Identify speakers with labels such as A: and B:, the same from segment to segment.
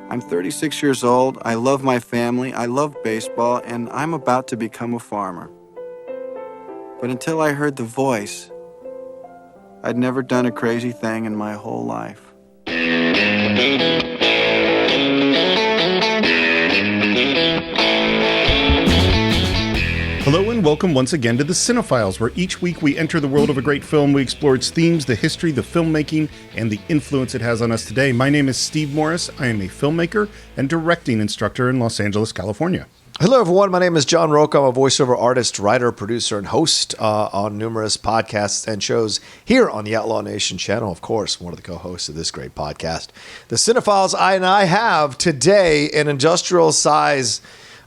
A: I'm 36 years old, I love my family, I love baseball, and I'm about to become a farmer. But until I heard the voice, I'd never done a crazy thing in my whole life.
B: Hello and welcome once again to the Cine-Files, where each week we enter the world of a great film. We explore its themes, the history, the filmmaking, and the influence it has on us today. My name is Steve Morris. I am a filmmaker and directing instructor in Los Angeles, California.
C: Hello, everyone. My name is John Roca. I'm a voiceover artist, writer, producer, and host on numerous podcasts and shows here on the Outlaw Nation channel. Of course, one of the co-hosts of this great podcast. The Cine-Files, I have today an industrial-size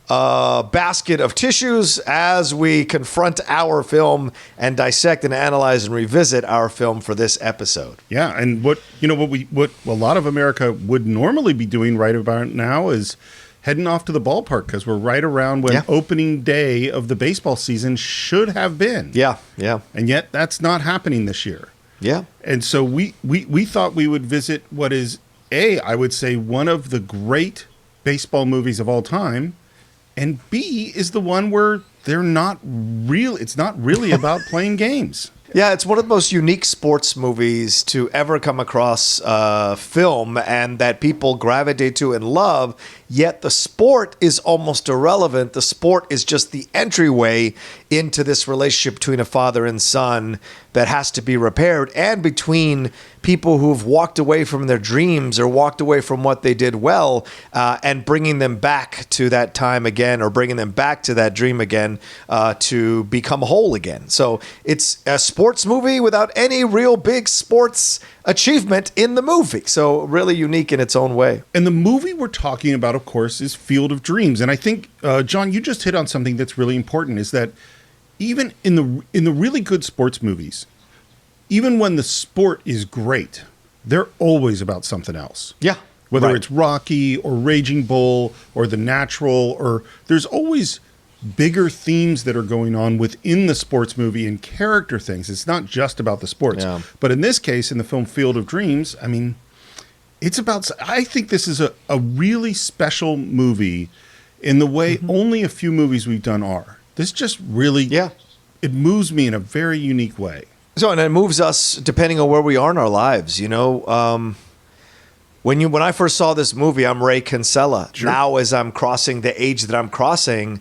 C: basket of tissues as we confront our film and dissect and analyze and revisit our film for this episode.
B: Yeah, and what a lot of America would normally be doing right about now is heading off to the ballpark, because we're right around when opening day of the baseball season should have been.
C: Yeah.
B: And yet that's not happening this year.
C: Yeah.
B: And so we thought we would visit what is, I would say, one of the great baseball movies of all time, and B is the one where it's not really about playing games.
C: Yeah, it's one of the most unique sports movies to ever come across film, and that people gravitate to and love, yet the sport is almost irrelevant. The sport is just the entryway into this relationship between a father and son that has to be repaired, and between people who've walked away from their dreams or walked away from what they did well, and bringing them back to that time again, or bringing them back to that dream again, to become whole again. So it's a sports movie without any real big sports achievement in the movie. So really unique in its own way.
B: And the movie we're talking about, of course, is Field of Dreams. And I think, John, you just hit on something that's really important, is that even in the really good sports movies, even when the sport is great, they're always about something else.
C: Yeah.
B: Whether it's Rocky or Raging Bull or The Natural, or there's always bigger themes that are going on within the sports movie and character things. It's not just about the sports.
C: Yeah.
B: But in this case, in the film Field of Dreams, I mean, I think this is a really special movie in the way only a few movies we've done are. This just really, it moves me in a very unique way.
C: So, and it moves us depending on where we are in our lives. You know, when I first saw this movie, I'm Ray Kinsella.
B: Sure.
C: Now, as I'm crossing the age that I'm crossing,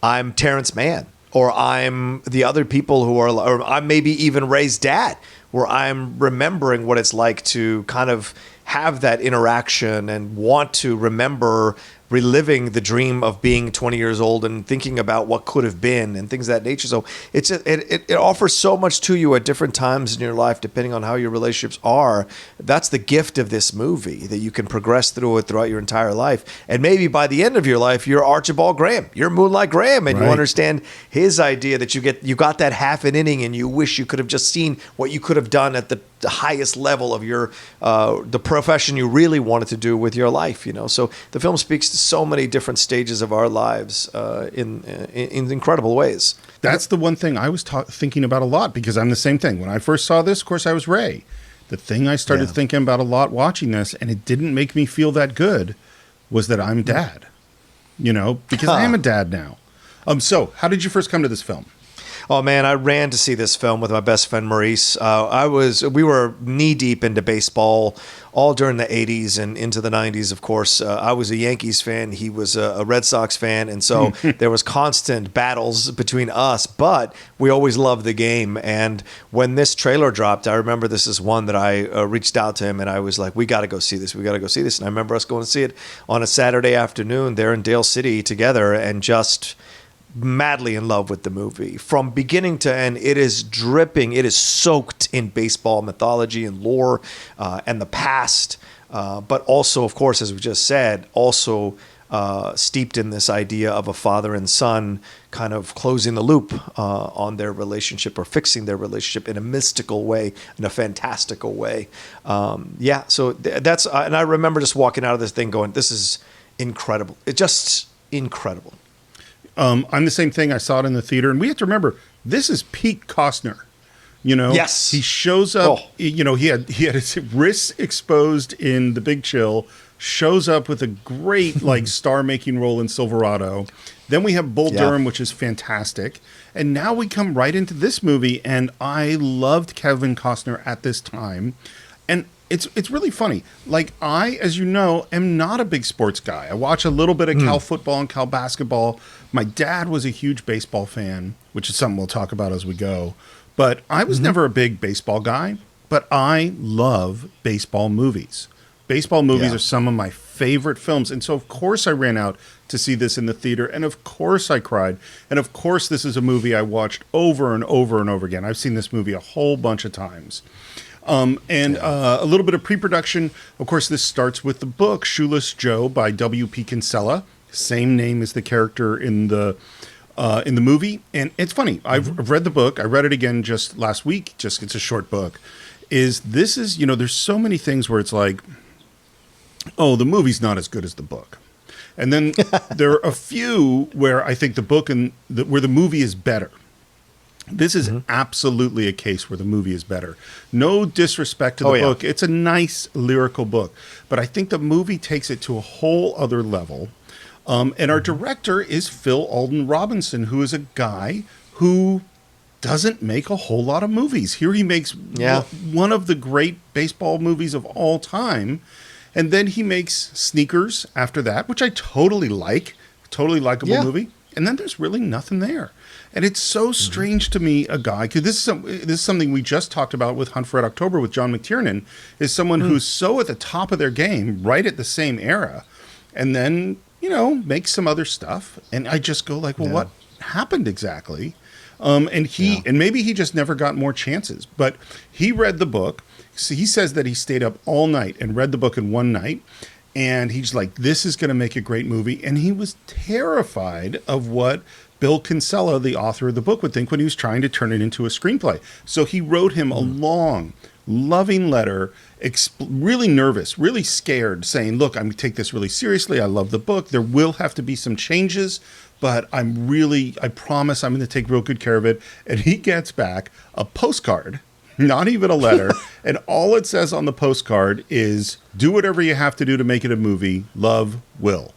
C: I'm Terrence Mann, or I'm the other people or I'm maybe even Ray's dad, where I'm remembering what it's like to kind of have that interaction and want to remember reliving the dream of being 20 years old and thinking about what could have been and things of that nature. So it offers so much to you at different times in your life, depending on how your relationships are. That's the gift of this movie, that you can progress through it throughout your entire life. And maybe by the end of your life, you're Archibald Graham, you're Moonlight Graham, and you understand his idea that you got that half an inning and you wish you could have just seen what you could have done at the highest level of your the profession you really wanted to do with your life. You know, so the film speaks to so many different stages of our lives in incredible ways.
B: That's the one thing I was thinking about a lot, because I'm the same thing. When I first saw this, of course, I was Ray. The thing I started thinking about a lot watching this, and it didn't make me feel that good, was that I'm dad. You know, because I am a dad now. So how did you first come to this film?
C: Oh man, I ran to see this film with my best friend Maurice. We were knee deep into baseball all during the 80s and into the 90s, of course. I was a Yankees fan. He was a Red Sox fan. And so there was constant battles between us, but we always loved the game. And when this trailer dropped, I remember this is one that I reached out to him and I was like, we got to go see this. We got to go see this. And I remember us going to see it on a Saturday afternoon there in Dale City together, and just madly in love with the movie from beginning to end. It is dripping. It is soaked in baseball mythology and lore and the past, but also, of course, as we just said, also steeped in this idea of a father and son kind of closing the loop on their relationship, or fixing their relationship in a mystical way, in a fantastical way. So that's and I remember just walking out of this thing going, this is incredible. It's just incredible.
B: I'm the same thing. I saw it in the theater, and we have to remember, this is Pete Costner. You know,
C: yes,
B: he shows up. You know, he had his wrists exposed in The Big Chill. shows up with a great like star-making role in Silverado. Then we have Bull Durham, which is fantastic. And now we come right into this movie, and I loved Kevin Costner at this time. And it's really funny. Like, I, as you know, am not a big sports guy. I watch a little bit of Cal football and Cal basketball. My dad was a huge baseball fan, which is something we'll talk about as we go. But I was never a big baseball guy, but I love baseball movies. Baseball movies are some of my favorite films. And so, of course, I ran out to see this in the theater. And, of course, I cried. And, of course, this is a movie I watched over and over and over again. I've seen this movie a whole bunch of times. A little bit of pre-production. Of course, this starts with the book Shoeless Joe by W.P. Kinsella. Same name as the character in the movie. And it's funny. I've read the book. I read it again just last week. Just it's a short book. There's so many things where it's like, oh, the movie's not as good as the book. And then there are a few where I think the book where the movie is better. This is absolutely a case where the movie is better. No disrespect to the book. It's a nice lyrical book. But I think the movie takes it to a whole other level. And our director is Phil Alden Robinson, who is a guy who doesn't make a whole lot of movies. Here he makes one of the great baseball movies of all time. And then he makes Sneakers after that, which I totally like. Totally likable movie. And then there's really nothing there. And it's so strange to me, a guy, because this is something we just talked about with Hunt for Red October with John McTiernan, is someone who's so at the top of their game, right at the same era, and then, makes some other stuff. And I just go like, well, what happened exactly? And maybe he just never got more chances, but he read the book. So he says that he stayed up all night and read the book in one night. And he's like, this is going to make a great movie. And he was terrified of what Bill Kinsella, the author of the book, would think when he was trying to turn it into a screenplay. So he wrote him a long, loving letter, really nervous, really scared, saying, look, I'm going to take this really seriously. I love the book. There will have to be some changes, but I promise I'm going to take real good care of it. And he gets back a postcard, not even a letter. And all it says on the postcard is, do whatever you have to do to make it a movie. Love, Will.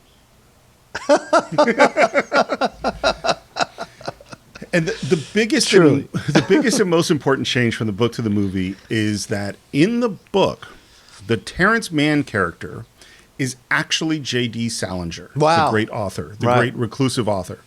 B: And the biggest and most important change from the book to the movie is that in the book, the Terrence Mann character is actually J.D. Salinger, the great author, the great reclusive author.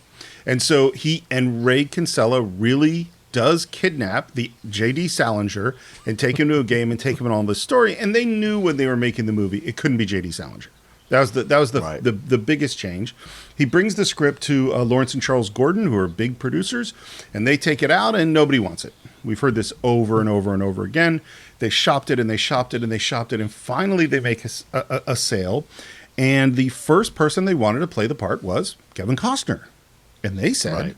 B: And so Ray Kinsella really does kidnap the J.D. Salinger and take him to a game and take him in all this story. And they knew when they were making the movie, it couldn't be J.D. Salinger. That was the biggest change. He brings the script to Lawrence and Charles Gordon, who are big producers, and they take it out, and nobody wants it. We've heard this over and over and over again. They shopped it, and they shopped it, and they shopped it, and finally they make a sale. And the first person they wanted to play the part was Kevin Costner. And they said,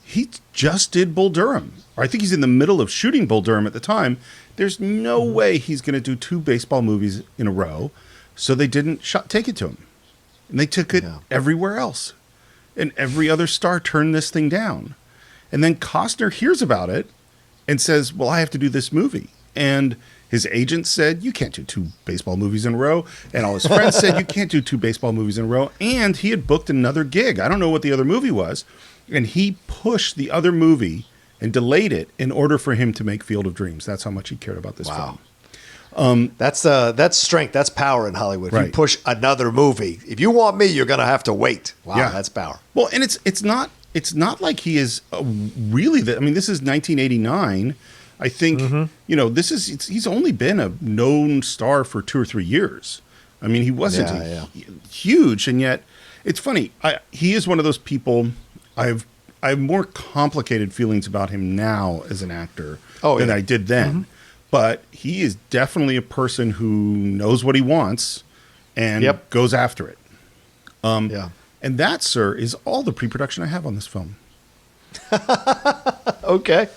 B: he just did Bull Durham. Or I think he's in the middle of shooting Bull Durham at the time. There's no way he's going to do 2 baseball movies in a row. So they didn't take it to him. And they took it everywhere else. And every other star turned this thing down. And then Costner hears about it and says, well, I have to do this movie. And his agent said, you can't do 2 baseball movies in a row. And all his friends said, you can't do 2 baseball movies in a row. And he had booked another gig. I don't know what the other movie was. And he pushed the other movie and delayed it in order for him to make Field of Dreams. That's how much he cared about this film.
C: That's strength. That's power in Hollywood. If you push another movie, if you want me, you're going to have to wait. Wow, that's power.
B: Well, and it's not like he is really. This is 1989. I think he's only been a known star for 2 or 3 years. I mean, he wasn't huge, and yet it's funny. He is one of those people. I have more complicated feelings about him now as an actor than I did then. But he is definitely a person who knows what he wants and goes after it. And that, sir, is all the pre-production I have on this film.
C: Okay.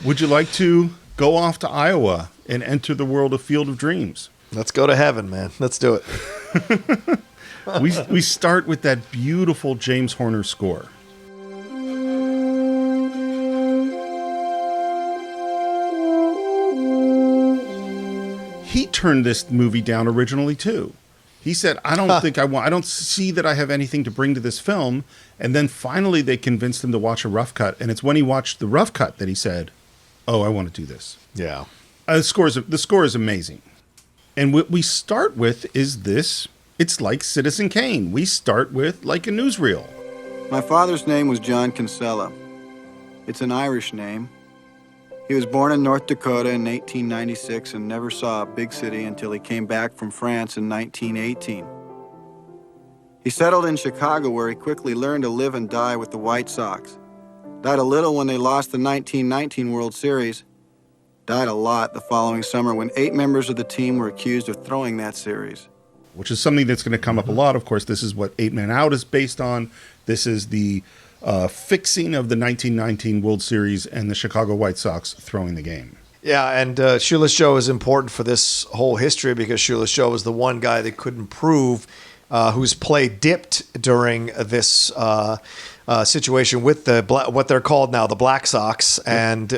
B: Would you like to go off to Iowa and enter the world of Field of Dreams?
C: Let's go to heaven, man. Let's do it.
B: We start with that beautiful James Horner score. He turned this movie down originally, too. He said, I don't see that I have anything to bring to this film. And then finally they convinced him to watch a rough cut. And it's when he watched the rough cut that he said, oh, I want to do this.
C: Yeah.
B: The score is amazing. And what we start with is this. It's like Citizen Kane. We start with like a newsreel.
A: My father's name was John Kinsella. It's an Irish name. He was born in North Dakota in 1896 and never saw a big city until he came back from France in 1918. He settled in Chicago, where he quickly learned to live and die with the White Sox. Died a little when they lost the 1919 World Series. Died a lot the following summer when 8 members of the team were accused of throwing that series.
B: Which is something that's going to come up a lot. Of course, this is what 8 Men Out is based on. This is the fixing of the 1919 World Series and the Chicago White Sox throwing the game.
C: Yeah, and Shoeless Joe is important for this whole history because Shoeless Joe was the one guy that couldn't prove whose play dipped during this situation with what they're called now the Black Sox, and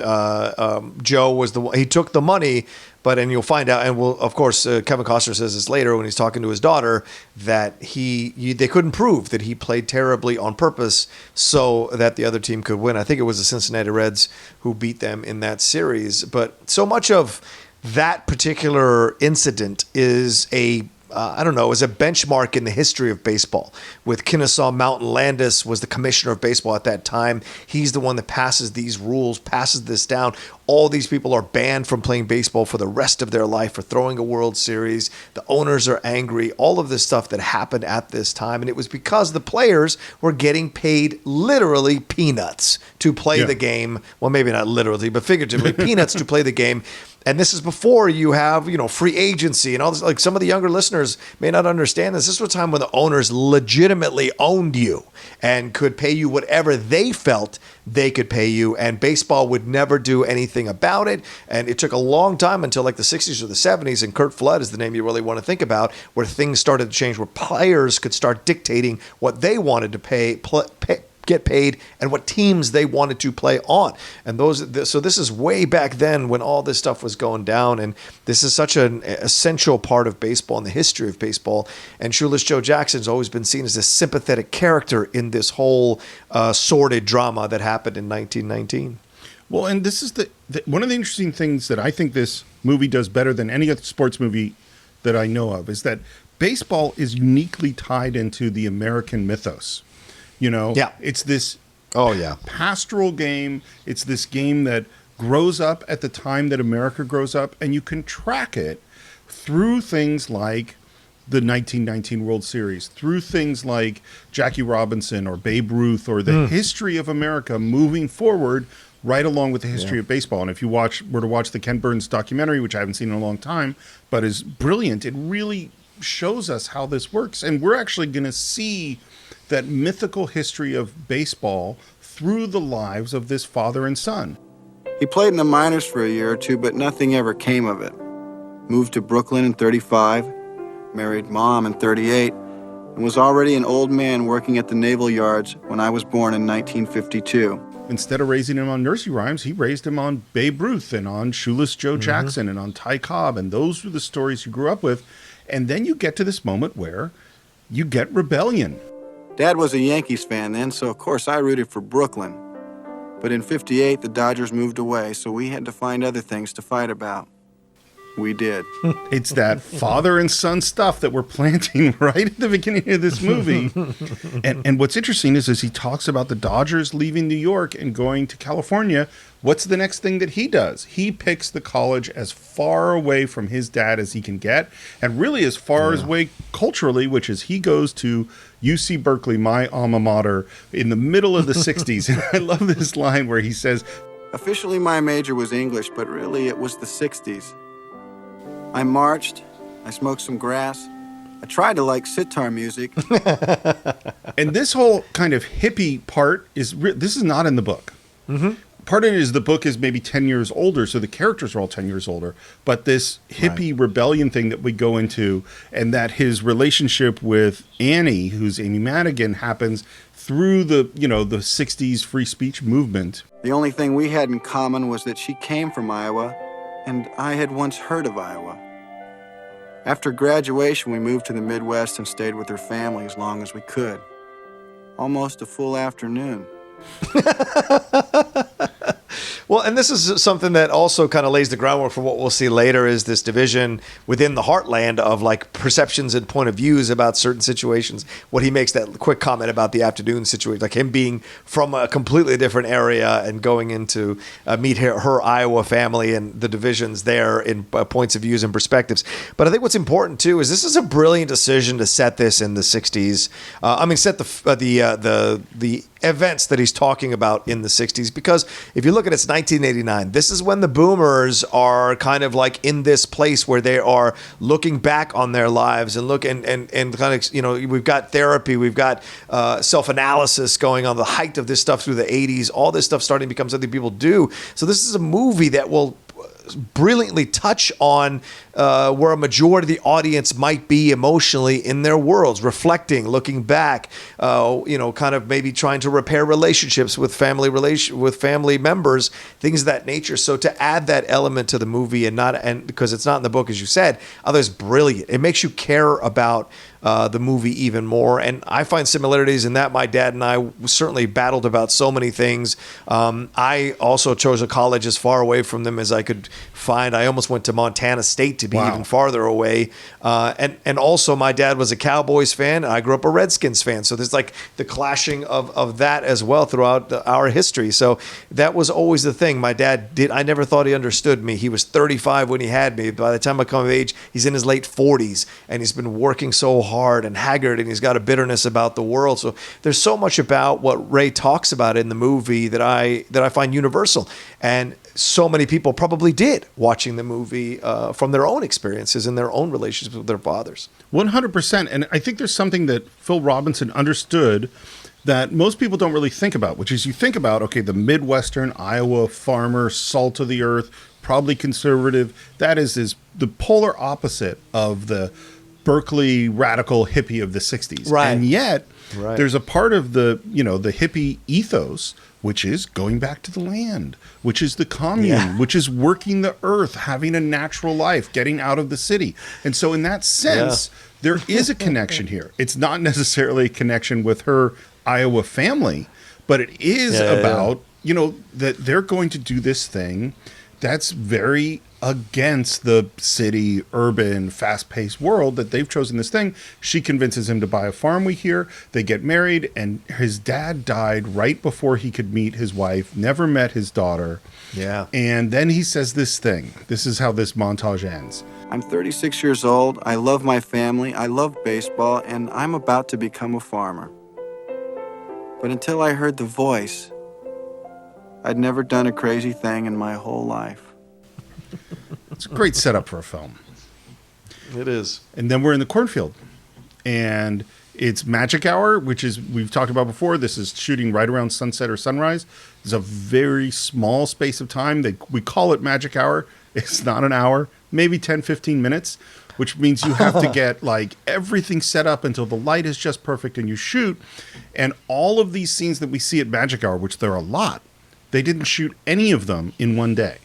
C: Joe was the one. He took the money, and you'll find out, and of course Kevin Costner says this later when he's talking to his daughter, that they couldn't prove that he played terribly on purpose so that the other team could win. I think it was the Cincinnati Reds who beat them in that series, but so much of that particular incident is a benchmark in the history of baseball. With Kennesaw Mountain Landis was the commissioner of baseball at that time. He's the one that passes these rules, passes this down. All these people are banned from playing baseball for the rest of their life for throwing a World Series. The owners are angry. All of this stuff that happened at this time. And it was because the players were getting paid literally peanuts to play the game. Well, maybe not literally, but figuratively, peanuts to play the game. And this is before you have, free agency and all this. Like, some of the younger listeners may not understand this. This was a time when the owners legitimately owned you and could pay you whatever they felt they could pay you. And baseball would never do anything about it. And it took a long time until like the 60s or the 70s. And Curt Flood is the name you really want to think about, where things started to change, where players could start dictating what they wanted to get paid and what teams they wanted to play on. And so this is way back then when all this stuff was going down, and this is such an essential part of baseball and the history of baseball. And Shoeless Joe Jackson's always been seen as a sympathetic character in this whole sordid drama that happened in 1919.
B: Well, and this is one of the interesting things that I think this movie does better than any other sports movie that I know of is that baseball is uniquely tied into the American mythos. It's this pastoral game. It's this game that grows up at the time that America grows up, and you can track it through things like the 1919 World Series, through things like Jackie Robinson or Babe Ruth, or the history of America moving forward right along with the history of baseball. And if you were to watch the Ken Burns documentary, which I haven't seen in a long time, but is brilliant, it really shows us how this works. And we're actually going to see that mythical history of baseball through the lives of this father and son.
A: He played in the minors for a year or two, but nothing ever came of it. Moved to Brooklyn in 35, married Mom in 38, and was already an old man working at the Naval Yards when I was born in 1952.
B: Instead of raising him on nursery rhymes, he raised him on Babe Ruth and on Shoeless Joe Jackson and on Ty Cobb, and those were the stories you grew up with. And then you get to this moment where you get rebellion.
A: Dad was a Yankees fan then, so of course I rooted for Brooklyn. But in 58, the Dodgers moved away, so we had to find other things to fight about. We did.
B: It's that father and son stuff that we're planting right at the beginning of this movie. And what's interesting is as he talks about the Dodgers leaving New York and going to California, what's the next thing that he does? He picks the college as far away from his dad as he can get, and really as far away culturally, which is he goes to UC Berkeley, my alma mater, in the middle of the 60s. And I love this line where he says,
A: officially my major was English, but really it was the 60s. I marched, I smoked some grass, I tried to like sitar music.
B: And this whole kind of hippie part this is not in the book. Part of it is the book is maybe 10 years older, so the characters are all 10 years older. But this hippie rebellion thing that we go into, and that his relationship with Annie, who's Amy Madigan, happens through the 60s free speech movement.
A: The only thing we had in common was that she came from Iowa, and I had once heard of Iowa. After graduation, we moved to the Midwest and stayed with her family as long as we could. Almost a full afternoon.
C: Well, and this is something that also kind of lays the groundwork for what we'll see later is this division within the heartland of like perceptions and point of views about certain situations. What he makes that quick comment about the afternoon situation, like him being from a completely different area and going into meet her Iowa family and the divisions there in points of views and perspectives. But I think what's important too is this is a brilliant decision to set this in the 60s. Set the events that he's talking about in the 60s, because if you look at it's 1989, this is when the boomers are kind of like in this place where they are looking back on their lives and and kind of, we've got therapy, we've got self-analysis going on, the height of this stuff through the 80s, all this stuff starting to become something people do. So this is a movie that will brilliantly touch on where a majority of the audience might be emotionally in their worlds, reflecting, looking back, kind of maybe trying to repair relationships with family members, things of that nature. So to add that element to the movie and because it's not in the book, as you said, others brilliant. It makes you care about the movie even more. And I find similarities in that. My dad and I certainly battled about so many things. I also chose a college as far away from them as I could find. I almost went to Montana State to be even farther away. And also my dad was a Cowboys fan. And I grew up a Redskins fan. So there's like the clashing of that as well throughout our history. So that was always the thing. My dad I never thought he understood me. He was 35 when he had me. By the time I come of age, he's in his late 40s and he's been working so hard and haggard, and he's got a bitterness about the world. So there's so much about what Ray talks about in the movie that I find universal, and so many people probably did watching the movie from their own experiences and their own relationships with their fathers.
B: 100%. And I think there's something that Phil Robinson understood that most people don't really think about, which is you think about, okay, the Midwestern Iowa farmer, salt of the earth, probably conservative. That is the polar opposite of the Berkeley radical hippie of the 60s.
C: Right.
B: And yet there's a part of the hippie ethos, which is going back to the land, which is the commune, which is working the earth, having a natural life, getting out of the city. And so in that sense, there is a connection here. It's not necessarily a connection with her Iowa family, but it is about, that they're going to do this thing that's very against the city, urban, fast-paced world that they've chosen this thing. She convinces him to buy a farm, we hear. They get married, and his dad died right before he could meet his wife, never met his daughter.
C: Yeah.
B: And then he says this thing. This is how this montage ends.
A: I'm 36 years old. I love my family. I love baseball, and I'm about to become a farmer. But until I heard the voice, I'd never done a crazy thing in my whole life.
B: It's a great setup for a film.
C: It is.
B: And then we're in the cornfield. And it's magic hour, which is, we've talked about before, this is shooting right around sunset or sunrise. It's a very small space of time. We call it magic hour. It's not an hour, maybe 10, 15 minutes, which means you have to get like everything set up until the light is just perfect and you shoot. And all of these scenes that we see at magic hour, which there are a lot, they didn't shoot any of them in one day.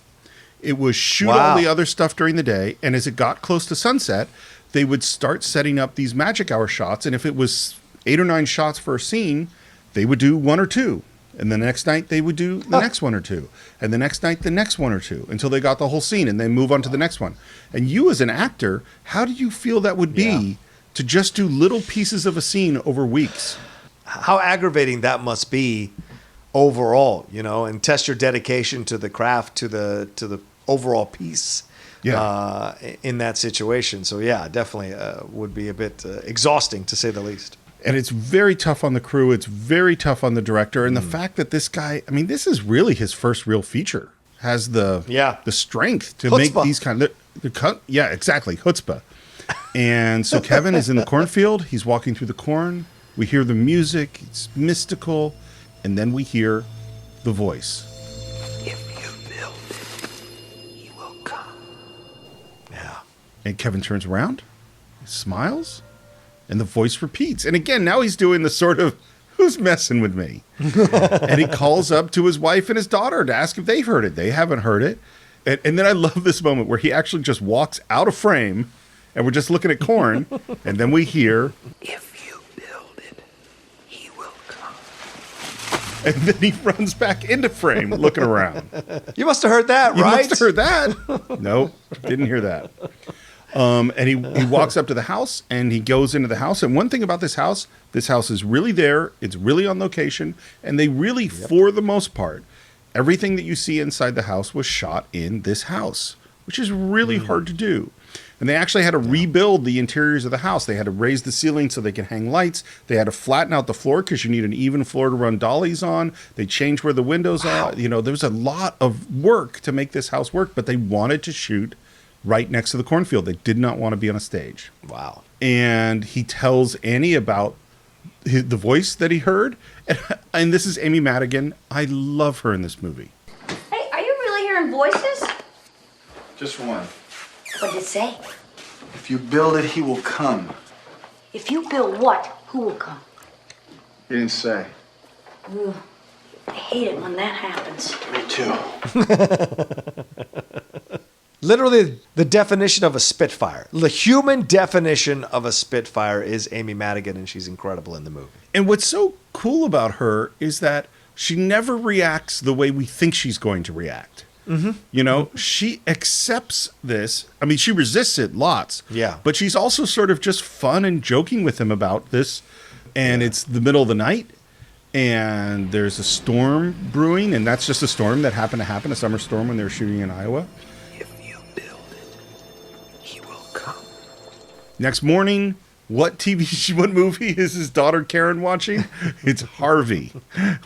B: It was shoot all the other stuff during the day, and as it got close to sunset, they would start setting up these magic hour shots, and if it was 8 or 9 shots for a scene, they would do 1 or 2, and the next night they would do the next 1 or 2, and the next night the next 1 or 2, until they got the whole scene, and then move on to the next one. And you as an actor, how do you feel that would be to just do little pieces of a scene over weeks?
C: How aggravating that must be overall, and test your dedication to the craft, to the overall piece in that situation. So definitely would be a bit exhausting, to say the least.
B: And it's very tough on the crew. It's very tough on the director. And the fact that this guy, this is really his first real feature, has the strength to make these kind of, exactly, chutzpah. And so Kevin is in the cornfield. He's walking through the corn. We hear the music. It's mystical. And then we hear the voice.
D: If you build it, he will come.
B: Yeah. And Kevin turns around, smiles, and the voice repeats. And again, now he's doing the sort of, who's messing with me? And he calls up to his wife and his daughter to ask if they've heard it. They haven't heard it. And then I love this moment where he actually just walks out of frame And we're just looking at corn, and then we hear,
D: If you build it, he will come.
B: and then he runs back into frame looking around.
C: You must have heard that,
B: You
C: right?
B: must have heard that. No, didn't hear that. And he walks up to the house, and he goes into the house. And one thing about this house is really there. It's really on location. And they really, for the most part, everything that you see inside the house was shot in this house, which is really hard to do. And they actually had to rebuild the interiors of the house. They had to raise the ceiling so they could hang lights. They had to flatten out the floor because you need an even floor to run dollies on. They changed where the windows are. You know, there was a lot of work to make this house work, but they wanted to shoot right next to the cornfield. They did not want to be on a stage.
C: Wow.
B: And he tells Annie about the voice that he heard. And this is Amy Madigan. I love her in this movie.
E: Hey, are you really hearing voices?
A: Just one.
E: What did it say?
A: If you build it, he will come.
E: If you build what, who will come?
A: He didn't say.
E: Ooh, I hate it when that happens.
A: Me too.
C: Literally, the definition of a Spitfire, the human definition of a Spitfire is Amy Madigan, and she's incredible in the movie.
B: And what's so cool about her is that she never reacts the way we think she's going to react. You know, she accepts this. I mean, she resists it lots.
C: Yeah.
B: But she's also sort of just fun and joking with him about this. And it's the middle of the night, and there's a storm brewing, and that's just a storm that happened to happen, a summer storm when they were shooting in Iowa.
D: If you build it, he will come.
B: Next morning, what movie is his daughter Karen watching? It's Harvey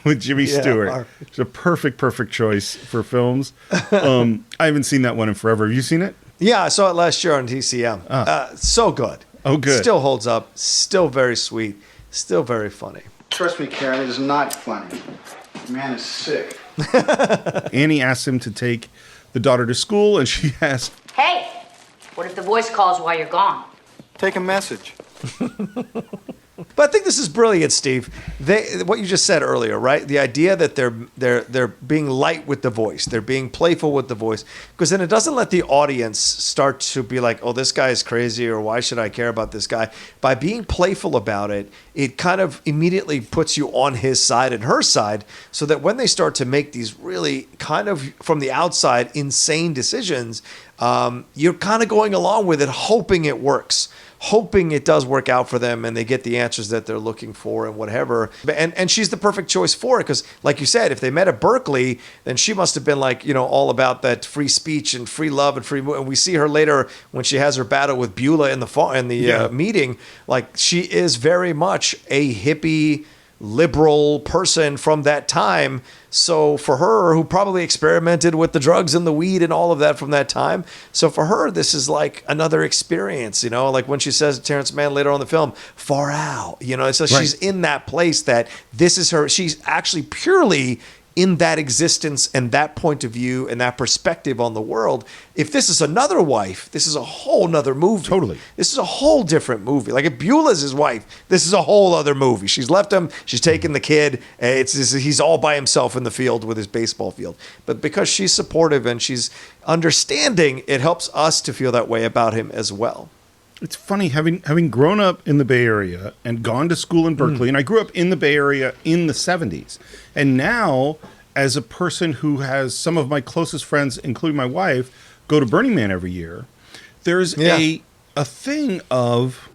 B: with Jimmy Stewart.
C: Harvey.
B: It's a perfect choice for films. I haven't seen that one in forever. Have you seen it?
C: Yeah, I saw it last year on TCM. So good.
B: Oh, good.
C: Still holds up. Still very sweet. Still very funny.
A: Trust me, Karen, it is not funny. The man is sick.
B: Annie asks him to take the daughter to school, and she asks,
E: Hey, what if the voice calls while you're gone?
A: Take a message.
C: But I think this is brilliant, Steve. What you just said earlier, right? The idea that they're being light with the voice, they're being playful with the voice, because then it doesn't let the audience start to be like, "Oh, this guy is crazy," or "Why should I care about this guy?" By being playful about it, it kind of immediately puts you on his side and her side, so that when they start to make these really kind of from the outside insane decisions, you're kind of going along with it, hoping it works. Hoping it does work out for them and they get the answers that they're looking for and whatever. And she's the perfect choice for it because, like you said, if they met at Berkeley, then she must have been like, you know, all about that free speech and free love and free. And we see her later when she has her battle with Beulah in the meeting. Like she is very much a hippie, liberal person from that time. So for her, who probably experimented with the drugs and the weed and all of that from that time, so for her, this is like another experience, you know, like when she says to Terrence Mann later on in the film, far out, you know, so she's in that place that this is her, she's actually purely in that existence and that point of view and that perspective on the world. If this is another wife, this is a whole nother movie.
B: Totally.
C: This is a whole different movie. Like if Beulah's his wife, this is a whole other movie. She's left him. She's taken the kid. He's all by himself in the field with his baseball field. But because she's supportive and she's understanding, it helps us to feel that way about him as well.
B: It's funny, having grown up in the Bay Area and gone to school in Berkeley, and I grew up in the Bay Area in the 70s. And now, as a person who has some of my closest friends, including my wife, go to Burning Man every year, there's a thing of,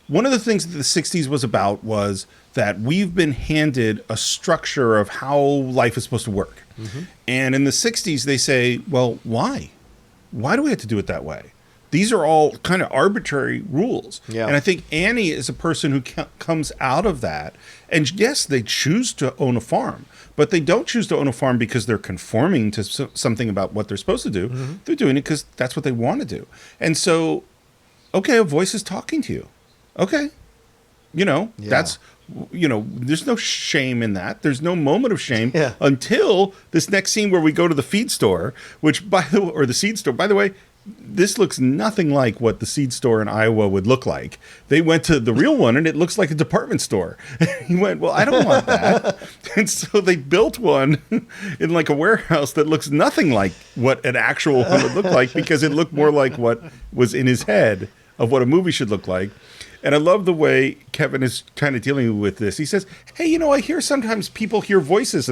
B: one of the things that the 60s was about was that we've been handed a structure of how life is supposed to work. And in the 60s, they say, well, why? Why do we have to do it that way? These are all kind of arbitrary rules.
C: Yeah.
B: And I think Annie is a person who comes out of that. And yes, they choose to own a farm, but they don't choose to own a farm because they're conforming to something about what they're supposed to do. They're doing it because that's what they want to do. And so, okay, a voice is talking to you. Okay. You know, that's, you know, there's no shame in that. There's no moment of shame until this next scene where we go to the feed store, which or the seed store, by the way, this looks nothing like what the seed store in Iowa would look like. They went to the real one and it looks like a department store. He went, well, I don't want that. And so they built one in like a warehouse that looks nothing like what an actual one would look like because it looked more like what was in his head of what a movie should look like. And I love the way Kevin is kind of dealing with this. He says, hey, I hear sometimes people hear voices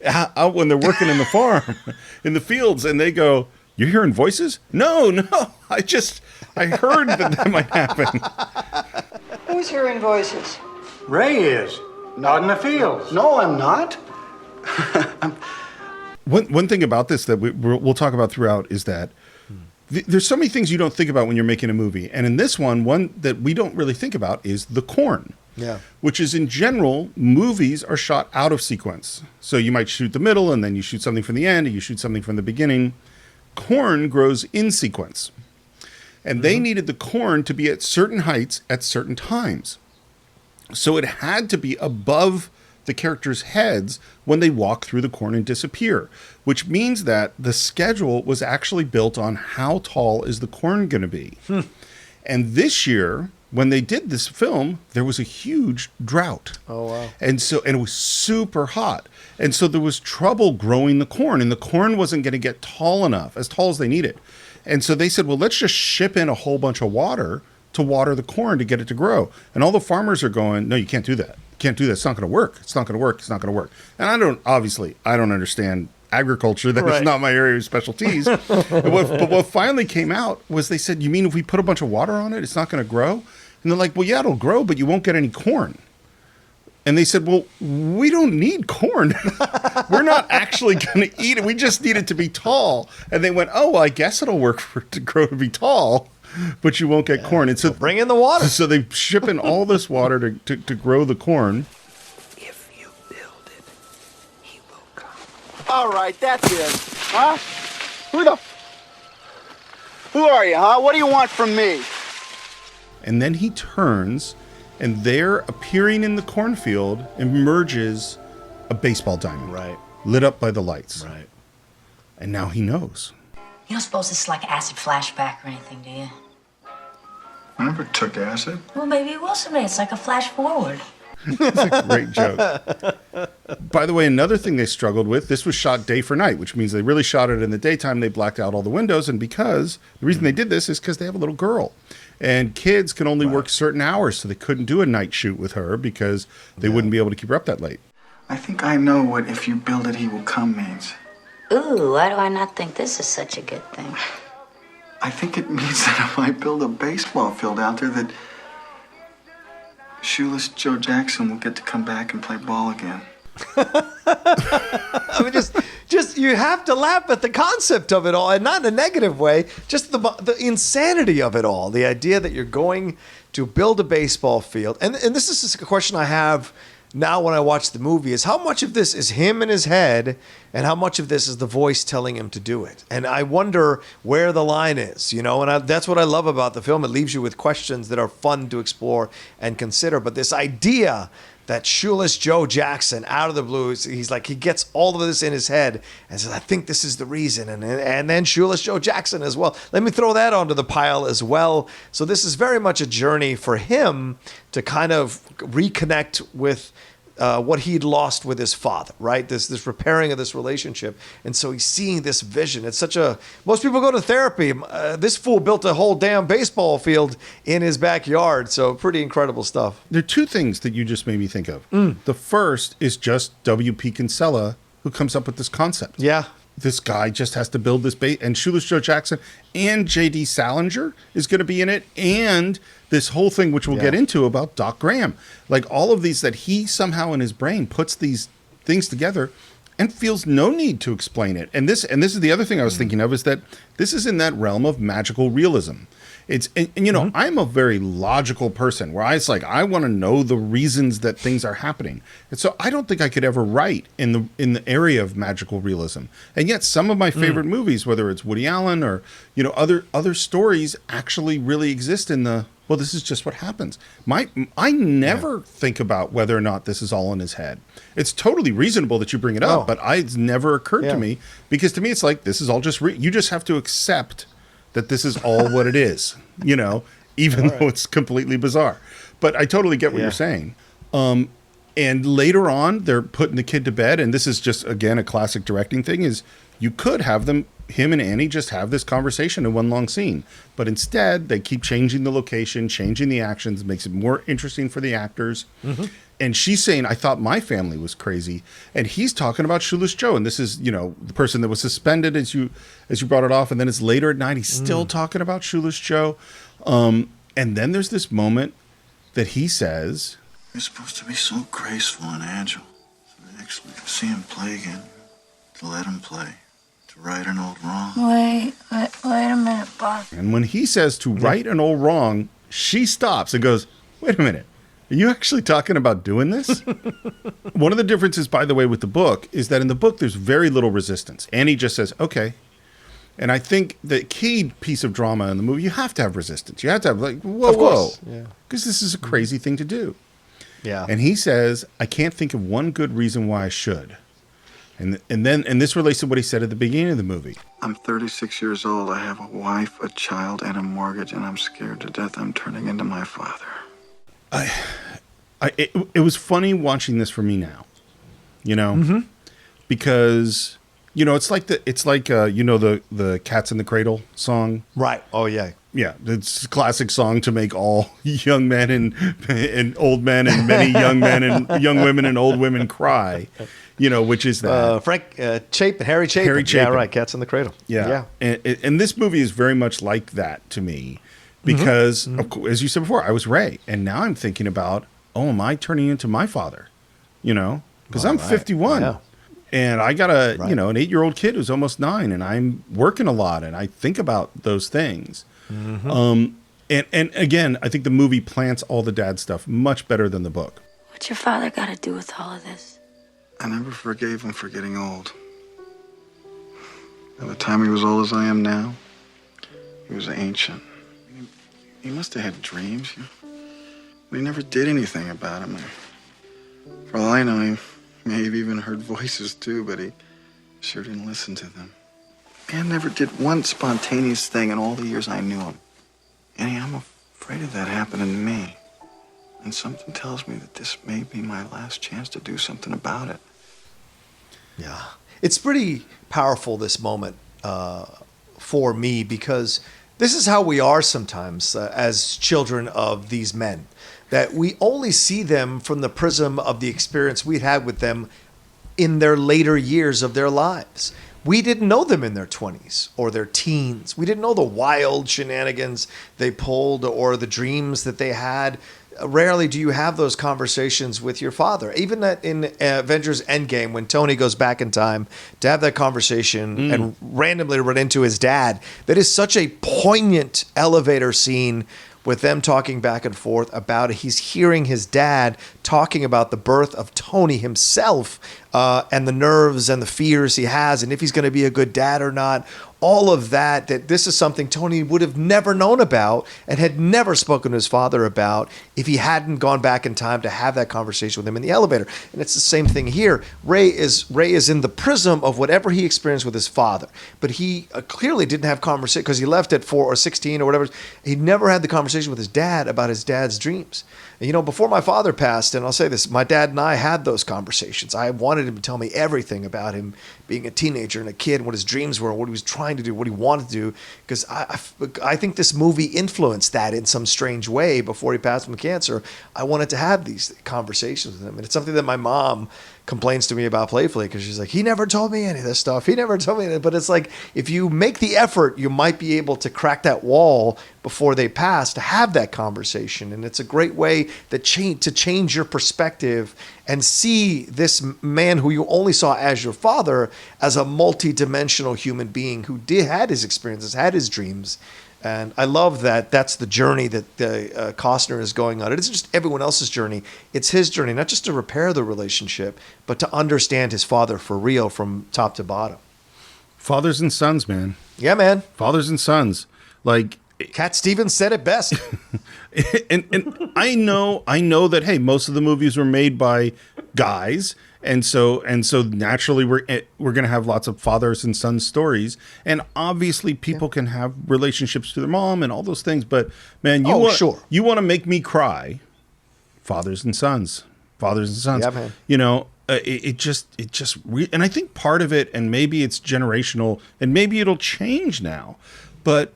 B: out when they're working in the farm, in the fields, and they go, you're hearing voices? No, I heard that might happen.
F: Who's hearing voices?
G: Ray is. Not in the fields.
A: No, I'm not.
B: One thing about this that we'll talk about throughout is that there's so many things you don't think about when you're making a movie. And in this one that we don't really think about is the corn.
C: Yeah.
B: Which is, in general, movies are shot out of sequence. So you might shoot the middle, and then you shoot something from the end, and you shoot something from the beginning. Corn grows in sequence. And they needed the corn to be at certain heights at certain times. So it had to be above the characters' heads when they walk through the corn and disappear, which means that the schedule was actually built on how tall is the corn going to be. And this year, when they did this film, there was a huge drought.
C: Oh, wow.
B: And it was super hot. And so there was trouble growing the corn, and the corn wasn't going to get tall enough, as tall as they needed. And so they said, well, let's just ship in a whole bunch of water to water the corn to get it to grow. And all the farmers are going, no, you can't do that. You can't do that. It's not going to work. It's not going to work. It's not going to work. And I don't understand agriculture. That is not my area of specialties. But what finally came out was they said, you mean if we put a bunch of water on it, it's not going to grow? And they're like, well, yeah, it'll grow, but you won't get any corn. And they said, well, we don't need corn. We're not actually going to eat it. We just need it to be tall. And they went, oh, well, I guess it'll work for it to grow to be tall, but you won't get corn. And so
C: bring in the water.
B: So they ship in all this water to grow the corn.
D: If you build it, he will come.
H: All right, that's it. Huh? Who are you, huh? What do you want from me?
B: And then he turns, and there, appearing in the cornfield, emerges a baseball diamond.
C: Right.
B: Lit up by the lights.
C: Right.
B: And now he knows.
E: You don't suppose this is like acid flashback or anything, do you?
A: I never took acid.
E: Well, maybe it will someday. It's like a flash forward.
B: It's a great joke. By the way, another thing they struggled with, this was shot day for night, which means they really shot it in the daytime. They blacked out all the windows. And the reason they did this is because they have a little girl. And kids can only work certain hours, so they couldn't do a night shoot with her because they wouldn't be able to keep her up that late.
A: I think I know what if you build it, he will come means.
E: Ooh, why do I not think this is such a good thing?
A: I think it means that if I build a baseball field out there, that shoeless Joe Jackson will get to come back and play ball again.
C: I mean, just you have to laugh at the concept of it all, and not in a negative way. Just the insanity of it all. The idea that you're going to build a baseball field, and this is a question I have now when I watch the movie: is how much of this is him in his head, and how much of this is the voice telling him to do it? And I wonder where the line is, And that's what I love about the film. It leaves you with questions that are fun to explore and consider. But this idea that shoeless Joe Jackson, out of the blue, he's like, he gets all of this in his head and says, I think this is the reason. And then shoeless Joe Jackson as well. Let me throw that onto the pile as well. So this is very much a journey for him to kind of reconnect with what he'd lost with his father, right? This repairing of this relationship. And so he's seeing this vision. It's most people go to therapy. This fool built a whole damn baseball field in his backyard. So pretty incredible stuff.
B: There are two things that you just made me think of. The first is just W.P. Kinsella, who comes up with this concept.
C: Yeah.
B: This guy just has to build this base, and Shoeless Joe Jackson and J.D. Salinger is going to be in it, and this whole thing, which we'll get into, about Doc Graham. Like all of these that he somehow in his brain puts these things together and feels no need to explain it. And this is the other thing I was thinking of, is that this is in that realm of magical realism. It's, and I'm a very logical person where I want to know the reasons that things are happening. And so I don't think I could ever write in the area of magical realism. And yet some of my favorite movies, whether it's Woody Allen or, other stories, actually really exist in well, this is just what happens. I never think about whether or not this is all in his head. It's totally reasonable that you bring it up, but it's never occurred to me, because to me it's like, this is all just, you just have to accept that this is all what it is, even though it's completely bizarre. But I totally get what you're saying. And later on, they're putting the kid to bed, and this is just, again, a classic directing thing, is you could have them him and Annie just have this conversation in one long scene. But instead, they keep changing the location, changing the actions, makes it more interesting for the actors. And she's saying, I thought my family was crazy. And he's talking about Shoeless Joe. And this is, you know, the person that was suspended as you brought it off. And then it's later at night. He's still talking about Shoeless Joe. And then there's this moment that he says,
A: You're supposed to be so graceful and agile. So actually, to see him play again, to let him play, to right an old wrong.
E: Wait a minute, Bob.
B: and when he says to right an old wrong, she stops and goes, wait a minute. Are you actually talking about doing this? One of the differences, by the way, with the book is that in the book, there's very little resistance. Annie just says, okay. And I think the key piece of drama in the movie, you have to have resistance. You have to have like, whoa. Because this is a crazy thing to do.
C: Yeah.
B: And he says, I can't think of one good reason why I should. And this relates to what he said at the beginning of the movie.
A: I'm 36 years old. I have a wife, a child, and a mortgage, and I'm scared to death I'm turning into my father.
B: It was funny watching this for me now, you know, because, you know, it's like you know, the Cats in the Cradle song.
C: Right. Oh, yeah.
B: Yeah. It's a classic song to make all young men and old men and many young men and young women and old women cry, you know, which is that.
C: Frank Chapin, Harry Chapin.
B: Harry Chapin.
C: Yeah, right. Cats in the Cradle.
B: Yeah. And this movie is very much like that to me. Because, of course, as you said before, I was Ray. And now I'm thinking about, oh, am I turning into my father? You know, because I'm 51.
C: Yeah.
B: And I got you know, an 8-year-old kid who's almost 9. And I'm working a lot. And I think about those things. And again, I think the movie plants all the dad stuff much better than the book.
E: What's your father got to do with all of this?
A: I never forgave him for getting old. By the time he was old as I am now, he was ancient. He must have had dreams. But he never did anything about them. For all I know, he may have even heard voices too, but he sure didn't listen to them. Man never did one spontaneous thing in all the years I knew him. Annie, I'm afraid of that happening to me. And something tells me that this may be my last chance to do something about it.
C: Yeah. It's pretty powerful, this moment, for me, because this is how we are sometimes as children of these men, that we only see them from the prism of the experience we had with them in their later years of their lives. We didn't know them in their 20s or their teens. We didn't know the wild shenanigans they pulled or the dreams that they had. Rarely do you have those conversations with your father. Even that in Avengers Endgame, when Tony goes back in time to have that conversation and randomly run into his dad, that is such a poignant elevator scene with them talking back and forth about it. He's hearing his dad talking about the birth of Tony himself and the nerves and the fears he has and if he's going to be a good dad or not. All of that this is something Tony would have never known about and had never spoken to his father about if he hadn't gone back in time to have that conversation with him in the elevator. And it's the same thing here. Ray is in the prism of whatever he experienced with his father, but he clearly didn't have conversation because he left at 4 or 16 or whatever. He never had the conversation with his dad about his dad's dreams. And, you know, before my father passed, and I'll say this, my dad and I had those conversations. I wanted him to tell me everything about him being a teenager and a kid, what his dreams were, what he was trying to do, what he wanted to do, because I think this movie influenced that in some strange way before he passed from cancer. I wanted to have these conversations with him. And it's something that my mom complains to me about playfully because she's like, he never told me any of this stuff. He never told me anything. But it's like, if you make the effort, you might be able to crack that wall before they pass to have that conversation. And it's a great way to change your perspective and see this man who you only saw as your father as a multi-dimensional human being who had his experiences, had his dreams. And I love that that's the journey that Costner is going on. It isn't just everyone else's journey. It's his journey, not just to repair the relationship, but to understand his father for real from top to bottom.
B: Fathers and sons, man.
C: Yeah, man.
B: Fathers and sons. Like,
C: Cat Stevens said it best.
B: and I know that, hey, most of the movies were made by guys. And so naturally we're going to have lots of fathers and sons stories. And obviously people can have relationships to their mom and all those things. But man, you want to make me cry. Fathers and sons. Yeah, man.
C: You know,
B: And I think part of it, and maybe it's generational, and maybe it'll change now, but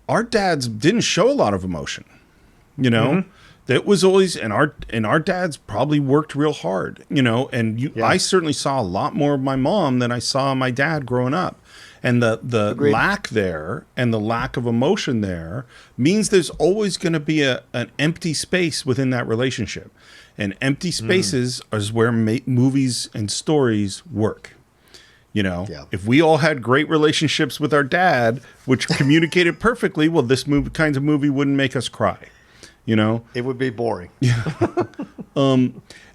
B: our dads didn't show a lot of emotion, you know. Mm-hmm. That was always, and our dads probably worked real hard, you know. And I certainly saw a lot more of my mom than I saw my dad growing up, and the lack there and the lack of emotion there means there's always going to be an empty space within that relationship. And empty spaces is where movies and stories work. You know, if we all had great relationships with our dad, which communicated perfectly, well, this kinds of movie wouldn't make us cry. You know,
C: it would be boring.
B: Yeah. And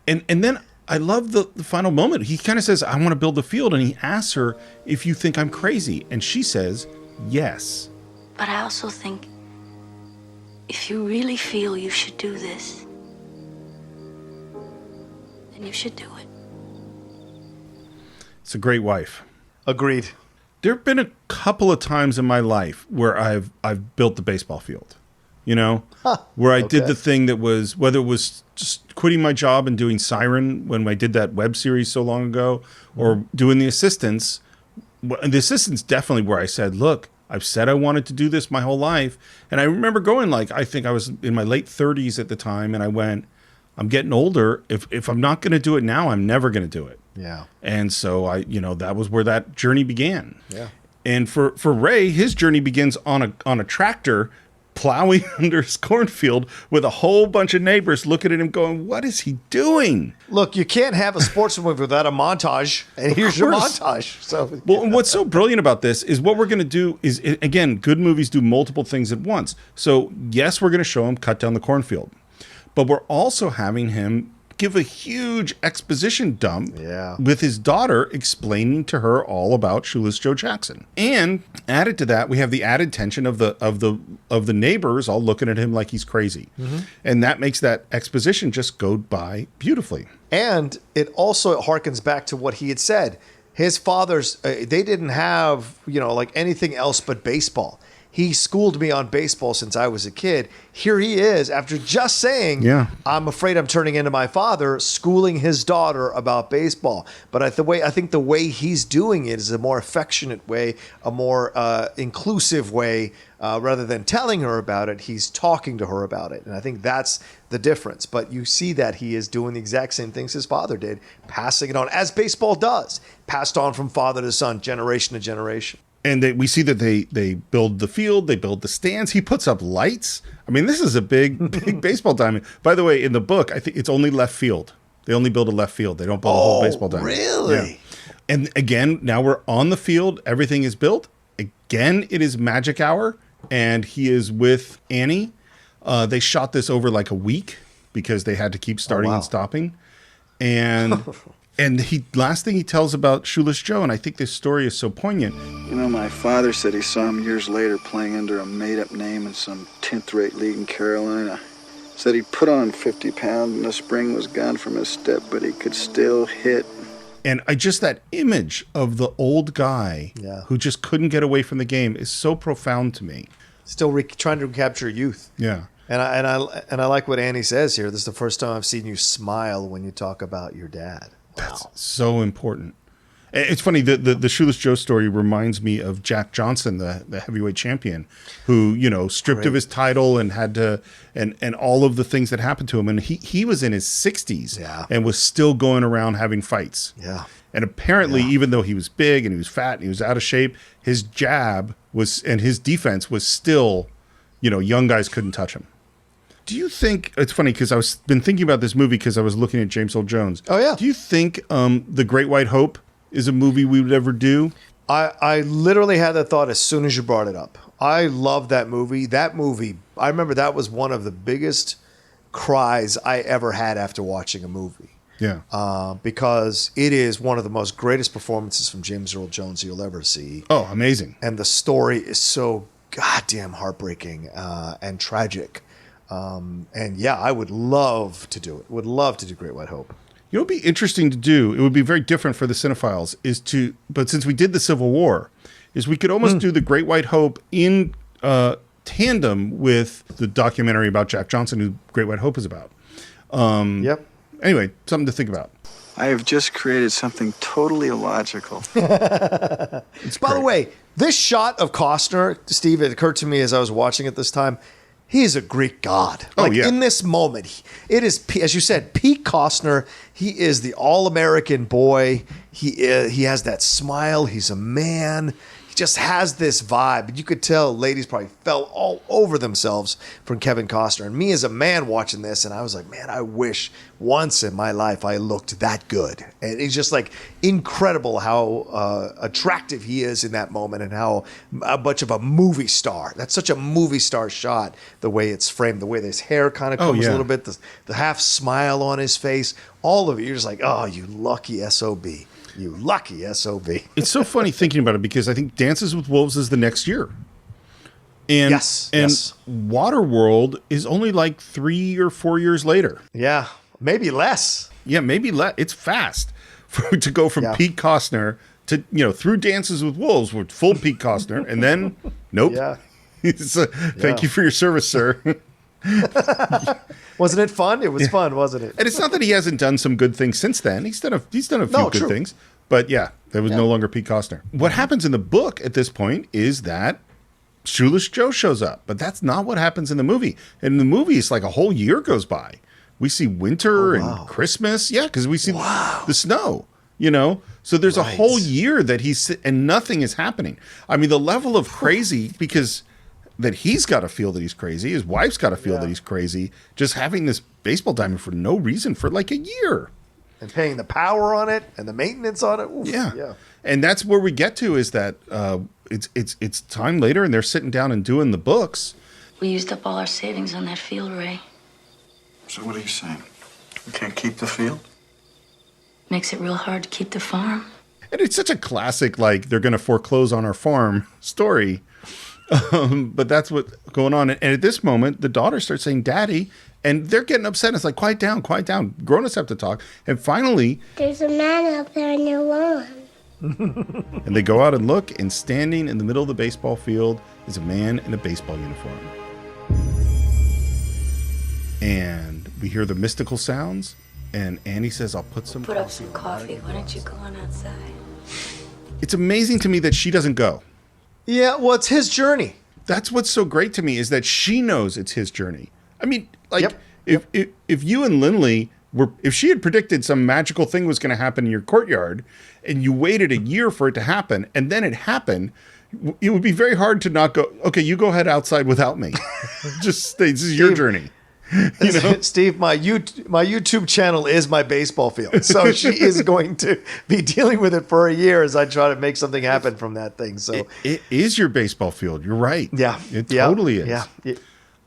B: then I love the final moment. He kind of says, "I want to build the field," and he asks her if you think I'm crazy, and she says, "Yes."
E: But I also think if you really feel you should do this, then you should do it.
B: It's a great wife.
C: Agreed.
B: There have been a couple of times in my life where I've built the baseball field. You know, where I did the thing that was, whether it was just quitting my job and doing Siren when I did that web series so long ago, or doing The Assistants. The Assistants definitely where I said, look, I've said I wanted to do this my whole life. And I remember going, like, I think I was in my late 30s at the time, and I went, I'm getting older. If I'm not going to do it now, I'm never going to do it.
C: Yeah.
B: And so that was where that journey began.
C: Yeah.
B: And for Ray, his journey begins on a tractor plowing under his cornfield with a whole bunch of neighbors looking at him going, what is he doing?
C: Look, you can't have a sports movie without a montage, and here's your montage. So,
B: well, what's so brilliant about this is what we're going to do is, again, good movies do multiple things at once. So, yes, we're going to show him cut down the cornfield, but we're also having him give a huge exposition dump with his daughter explaining to her all about Shoeless Joe Jackson. And added to that, we have the added tension of the neighbors all looking at him like he's crazy. Mm-hmm. And that makes that exposition just go by beautifully.
C: And it also harkens back to what he had said. His fathers, they didn't have, like anything else but baseball. He schooled me on baseball since I was a kid. Here he is, after just saying, I'm afraid I'm turning into my father, schooling his daughter about baseball. But I think the way he's doing it is a more affectionate way, a more inclusive way. Rather than telling her about it, he's talking to her about it. And I think that's the difference. But you see that he is doing the exact same things his father did, passing it on, as baseball does, passed on from father to son, generation to generation.
B: And we see that they build the field, they build the stands. He puts up lights. I mean, this is a big baseball diamond. By the way, in the book, I think it's only left field. They only build a left field. They don't build a whole baseball diamond.
C: Really?
B: Yeah. And again, now we're on the field. Everything is built. Again, it is magic hour, and he is with Annie. They shot this over like a week because they had to keep starting and stopping. And and last thing he tells about Shoeless Joe, and I think this story is so poignant.
A: You know, my father said he saw him years later playing under a made-up name in some 10th-rate league in Carolina. Said he put on 50 pounds and the spring was gone from his step, but he could still hit.
B: And that image of the old guy who just couldn't get away from the game is so profound to me.
C: Still trying to recapture youth.
B: Yeah.
C: And I like what Annie says here. This is the first time I've seen you smile when you talk about your dad. Wow.
B: That's so important. It's funny, the Shoeless Joe story reminds me of Jack Johnson, the heavyweight champion, who, stripped of his title and had to, and all of the things that happened to him. And he was in his 60s and was still going around having fights.
C: Yeah.
B: And apparently, even though he was big and he was fat and he was out of shape, his jab and his defense was still, young guys couldn't touch him. Do you think, it's funny because I've been thinking about this movie because I was looking at James Earl Jones.
C: Oh, yeah.
B: Do you think The Great White Hope is a movie we would ever do?
C: I literally had that thought as soon as you brought it up. I love that movie. I remember that was one of the biggest cries I ever had after watching a movie.
B: Yeah.
C: Because it is one of the most greatest performances from James Earl Jones you'll ever see.
B: Oh, amazing.
C: And the story is so goddamn heartbreaking and tragic. I would love to do it. Would love to do Great White Hope.
B: It would be interesting to do. It would be very different for the Cine-Files but since we did the Civil War, is we could almost do the Great White Hope in tandem with the documentary about Jack Johnson, who Great White Hope is about.
C: Yep.
B: Anyway, something to think about.
A: I have just created something totally illogical.
C: By the way, this shot of Costner, Steve, it occurred to me as I was watching it this time. He is a Greek god. In this moment, it is, as you said, peak Costner. He is the all-American boy. He has that smile. He's a man. He just has this vibe. You could tell ladies probably fell all over themselves from Kevin Costner. And me as a man watching this, and I was like, man, I wish once in my life I looked that good. And it's just like incredible how attractive he is in that moment and how much of a movie star. That's such a movie star shot, the way it's framed, the way his hair kind of comes a little bit, the half smile on his face, all of it. You're just like, oh, you lucky SOB. You lucky SOB. It's
B: so funny thinking about it because I think Dances with Wolves is the next year. And Waterworld is only like 3 or 4 years later.
C: Yeah, maybe less.
B: Yeah, maybe less. It's fast to go from Pete Costner to, through Dances with Wolves with full Pete Costner. And then, nope.
C: Yeah.
B: Thank you for your service, sir.
C: Wasn't it fun? It was fun, wasn't it?
B: And it's not that he hasn't done some good things since then. He's done a few good things. But there was no longer Pete Costner. What happens in the book at this point is that Shoeless Joe shows up. But that's not what happens in the movie. In the movie, it's like a whole year goes by. We see winter and Christmas. Yeah, because we see the snow, So there's a whole year that and nothing is happening. I mean, the level of crazy, because that he's got to feel that he's crazy. His wife's got to feel that he's crazy. Just having this baseball diamond for no reason for like a year.
C: And paying the power on it and the maintenance on it. Oof,
B: yeah. And that's where we get to is that it's time later and they're sitting down and doing the books.
E: We used up all our savings on that field, Ray.
A: So what are you saying? We can't keep the field?
E: Makes it real hard to keep the farm.
B: And it's such a classic, like, they're going to foreclose on our farm story. But that's what's going on. And at this moment, the daughter starts saying, Daddy, and they're getting upset. It's like, quiet down. Grown-ups have to talk. And finally,
I: there's a man out there on your lawn.
B: And they go out and look, and standing in the middle of the baseball field is a man in a baseball uniform. And we hear the mystical sounds, and Annie says, I'll put some
E: Put up some coffee. Why don't you go on outside?
B: It's amazing to me that she doesn't go.
C: Yeah, well, it's his journey.
B: That's what's so great to me is that she knows it's his journey. I mean, like, if you and Lindley if she had predicted some magical thing was going to happen in your courtyard and you waited a year for it to happen and then it happened, it would be very hard to not go, okay, you go ahead outside without me. Just this is your journey.
C: Steve, my YouTube channel is my baseball field. So she is going to be dealing with it for a year as I try to make something happen from that thing. So
B: it is your baseball field. You're right.
C: Yeah.
B: It totally is.
C: Yeah.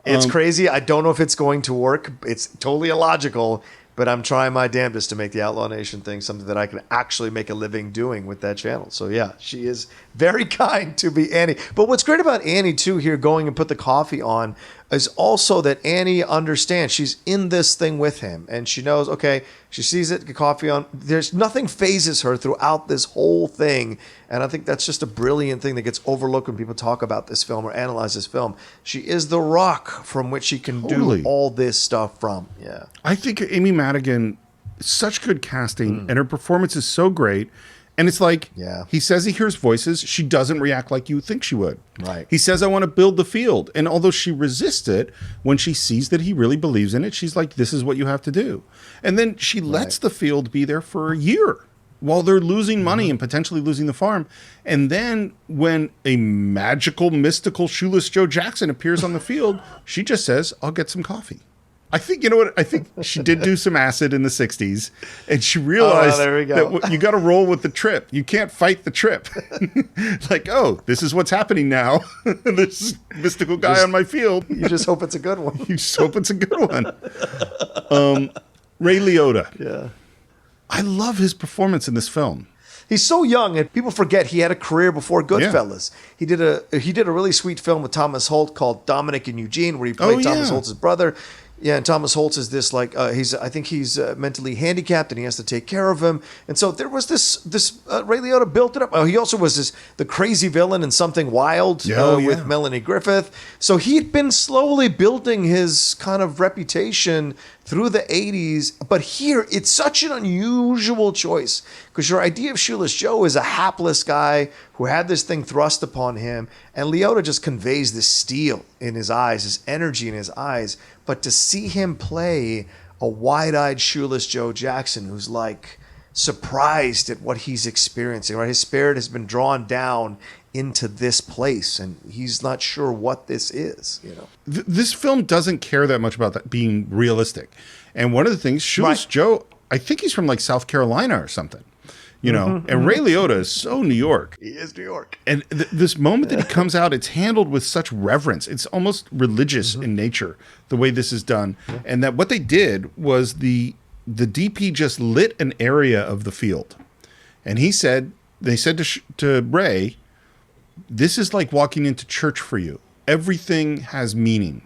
C: It's crazy. I don't know if it's going to work. It's totally illogical, but I'm trying my damnedest to make the Outlaw Nation thing something that I can actually make a living doing with that channel. So yeah, she is very kind to be Annie. But what's great about Annie too here going and put the coffee on is also that Annie understands she's in this thing with him and she knows, okay, she sees it, the coffee on. There's nothing phases her throughout this whole thing. And I think that's just a brilliant thing that gets overlooked when people talk about this film or analyze this film. She is the rock from which she can do all this stuff from. Yeah.
B: I think Amy Madigan, such good casting and her performance is so great. And it's like, he says he hears voices. She doesn't react like you think she would.
C: Right.
B: He says, I want to build the field. And although she resists it, when she sees that he really believes in it, she's like, this is what you have to do. And then she lets the field be there for a year while they're losing money and potentially losing the farm. And then when a magical, mystical Shoeless Joe Jackson appears on the field, she just says, I'll get some coffee. I think, you know what? I think she did do some acid in the 60s and she realized that you got to roll with the trip. You can't fight the trip. Like, oh, this is what's happening now. This mystical guy on my field.
C: You just hope it's a good one.
B: You just hope it's a good one. Ray Liotta.
C: Yeah.
B: I love his performance in this film.
C: He's so young, and people forget he had a career before Goodfellas. Yeah. He did a really sweet film with Thomas Holt called Dominic and Eugene, where he played Thomas Holt's brother. Yeah, and Thomas Holtz is this I think he's mentally handicapped and he has to take care of him. And so there was this Ray Liotta built it up. Oh, he also was the crazy villain in Something Wild with Melanie Griffith. So he'd been slowly building his kind of reputation through the 80s. But here, it's such an unusual choice because your idea of Shoeless Joe is a hapless guy who had this thing thrust upon him. And Liotta just conveys this steel in his eyes, this energy in his eyes. But to see him play a wide-eyed Shoeless Joe Jackson who's like surprised at what he's experiencing, right? His spirit has been drawn down into this place and he's not sure what this is, you know.
B: This film doesn't care that much about that being realistic. And one of the things, Shoeless Joe, I think he's from like South Carolina or something, you know, and Ray Liotta is so New York.
C: He is New York.
B: And this moment that he comes out, it's handled with such reverence. It's almost religious in nature, the way this is done. And that what they did was the DP just lit an area of the field. And they said to Ray, this is like walking into church for you. Everything has meaning.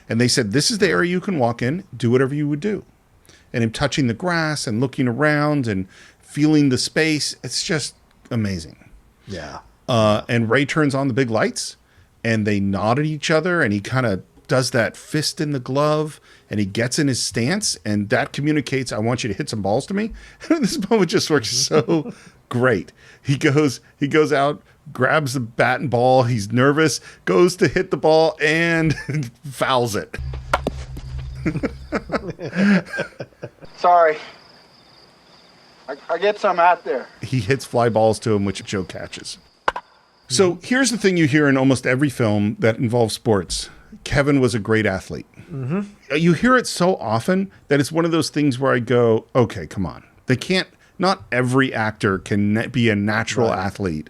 B: And they said, this is the area you can walk in, do whatever you would do. And him touching the grass and looking around and feeling the space, it's just amazing.
C: Yeah.
B: And Ray turns on the big lights and they nod at each other and he kind of does that fist in the glove and he gets in his stance and that communicates, I want you to hit some balls to me. And this moment just works so great. He goes out, grabs the bat and ball. He's nervous, goes to hit the ball and fouls it.
H: Sorry. I get some out there.
B: He hits fly balls to him, which Joe catches. So here's the thing you hear in almost every film that involves sports. Kevin was a great athlete. You hear it so often that it's one of those things where I go, okay, come on. Not every actor can be a natural athlete.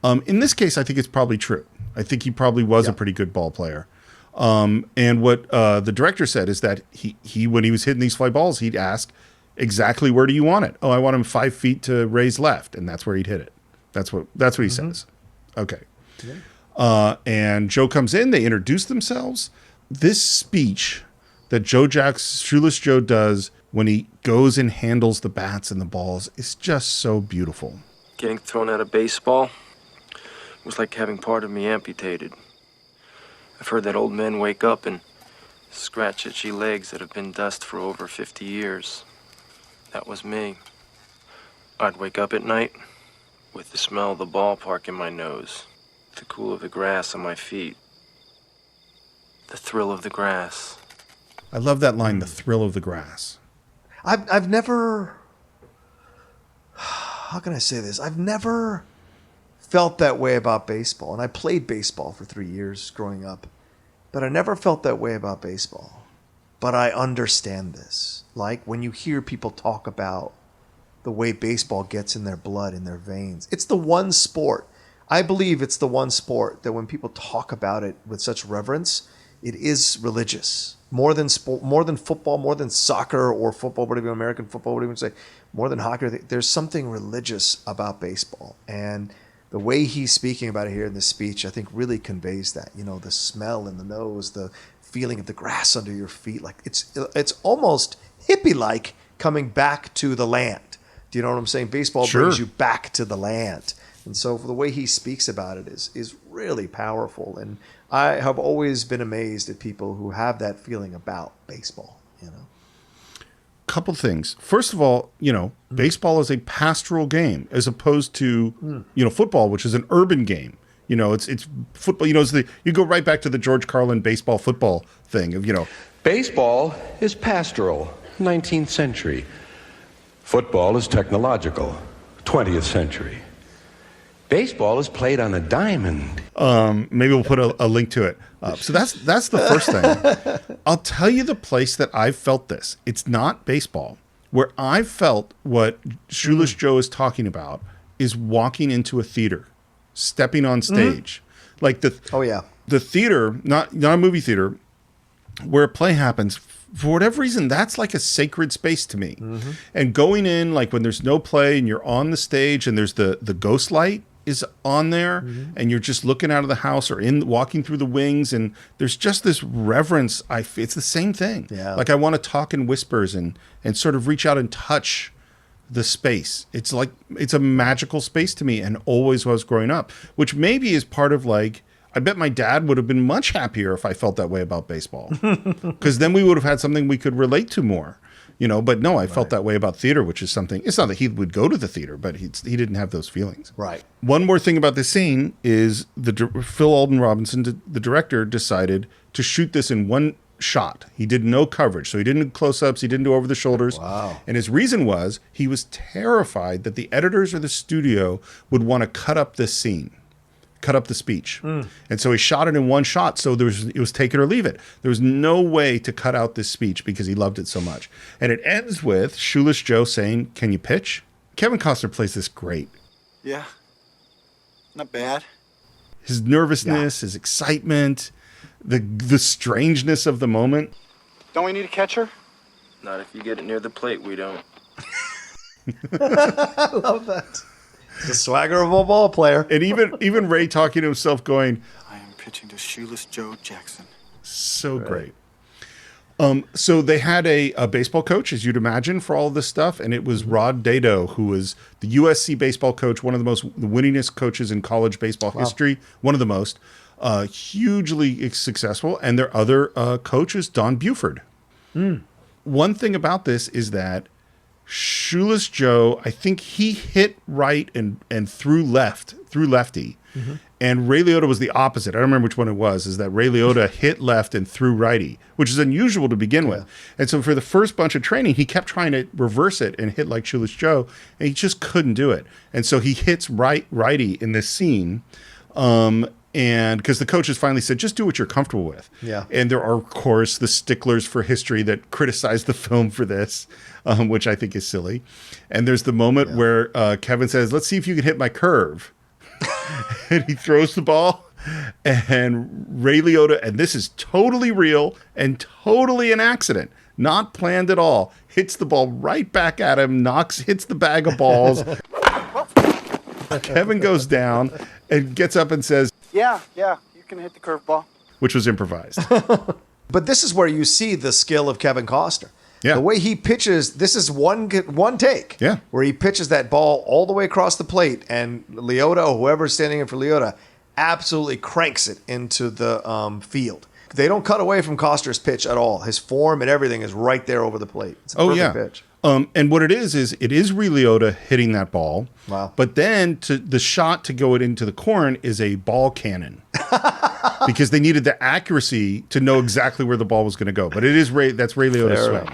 B: In this case, I think it's probably true. I think he probably was a pretty good ball player. And what the director said is that he when he was hitting these fly balls, he'd ask, exactly where do you want it? Oh, I want him 5 feet to Ray's left. And that's where he'd hit it. That's what he says. Okay. And Joe comes in. They introduce themselves. This speech that Shoeless Joe does when he goes and handles the bats and the balls is just so beautiful.
J: Getting thrown out of baseball was like having part of me amputated. I've heard that old men wake up and scratch itchy legs that have been dust for over 50 years. That was me. I'd wake up at night with the smell of the ballpark in my nose, the cool of the grass on my feet, the thrill of the grass.
B: I love that line, the thrill of the grass.
C: I've never, how can I say this? I've never felt that way about baseball. And I played baseball for 3 years growing up, but I never felt that way about baseball. But I understand this. Like when you hear people talk about the way baseball gets in their blood, in their veins, it's the one sport. I believe it's the one sport that when people talk about it with such reverence, it is religious. More than sport, more than football, more than soccer or football, whatever American football, whatever you say, more than hockey. There's something religious about baseball. And the way he's speaking about it here in this speech, I think really conveys that. You know, the smell in the nose, the feeling of the grass under your feet. Like it's almost hippie-like coming back to the land. Do you know what I'm saying? Baseball brings you back to the land. And so for the way he speaks about it is really powerful. And I have always been amazed at people who have that feeling about baseball, you know.
B: Couple things. First of all, you know, baseball is a pastoral game as opposed to, you know, football, which is an urban game. You know, it's football, you know, you go right back to the George Carlin baseball football thing of, you know.
K: Baseball is pastoral, 19th century. Football is technological, 20th century. Baseball is played on a diamond.
B: Maybe we'll put a link to it. So that's the first thing. I'll tell you the place that I've felt this. It's not baseball. Where I felt what Shoeless Joe is talking about is walking into a theater, stepping on stage. Like the theater, not a movie theater, where a play happens. For whatever reason, that's like a sacred space to me. And going in, like when there's no play and you're on the stage and there's the ghost light is on there and you're just looking out of the house or walking through the wings and there's just this reverence. It's the same thing. Yeah. Like I want to talk in whispers and sort of reach out and touch the space. It's like, it's a magical space to me and always was growing up, which maybe is part of like, I bet my dad would have been much happier if I felt that way about baseball, because then we would have had something we could relate to more, but no, I felt that way about theater, which is something, it's not that he would go to the theater, but he didn't have those feelings.
C: Right.
B: One more thing about this scene is Phil Alden Robinson, the director, decided to shoot this in one shot. He did no coverage. So he didn't do close-ups. He didn't do over the shoulders.
C: Wow.
B: And his reason was he was terrified that the editors or the studio would want to cut up this scene, cut up the speech. And so he shot it in one shot. So it was take it or leave it. There was no way to cut out this speech because he loved it so much. And it ends with Shoeless Joe saying, "Can you pitch?" Kevin Costner plays this great.
A: Yeah. Not bad.
B: His nervousness, his excitement, the strangeness of the moment.
H: Don't we need a catcher?
J: Not if you get it near the plate, we don't.
C: I love that. The swagger of a ball player.
B: And even Ray talking to himself going,
A: I am pitching to Shoeless Joe Jackson.
B: So great. So they had a baseball coach, as you'd imagine, for all of this stuff, and it was Rod Dado, who was the USC baseball coach, one of the winningest coaches in college baseball history, one of the most, hugely successful, and their other coach is Don Buford. One thing about this is that Shoeless Joe, I think he hit right and threw lefty. And Ray Liotta was the opposite. I don't remember which one it was, is that Ray Liotta hit left and threw righty, which is unusual to begin with. And so for the first bunch of training, he kept trying to reverse it and hit like Shoeless Joe, and he just couldn't do it. And so he hits righty in this scene. And because the coaches finally said, just do what you're comfortable with.
C: Yeah.
B: And there are, of course, the sticklers for history that criticize the film for this, which I think is silly. And there's the moment where Kevin says, let's see if you can hit my curve. And he throws the ball, and Ray Liotta, and this is totally real and totally an accident, not planned at all, hits the ball right back at him, hits the bag of balls. Kevin goes down and gets up and says,
H: Yeah, you can hit the curveball.
B: which was improvised.
C: But this is where you see the skill of Kevin Costner.
B: Yeah.
C: The way he pitches, this is one take.
B: Yeah.
C: Where he pitches that ball all the way across the plate, and Liotta, or whoever's standing in for Liotta, absolutely cranks it into the field. They don't cut away from Costner's pitch at all. His form and everything is right there over the plate. It's a perfect pitch.
B: And what it is it is Ray Liotta hitting that ball.
C: Wow.
B: But then the shot to go it into the corn is a ball cannon. Because they needed the accuracy to know exactly where the ball was going to go. But that's Ray Liotta's swing.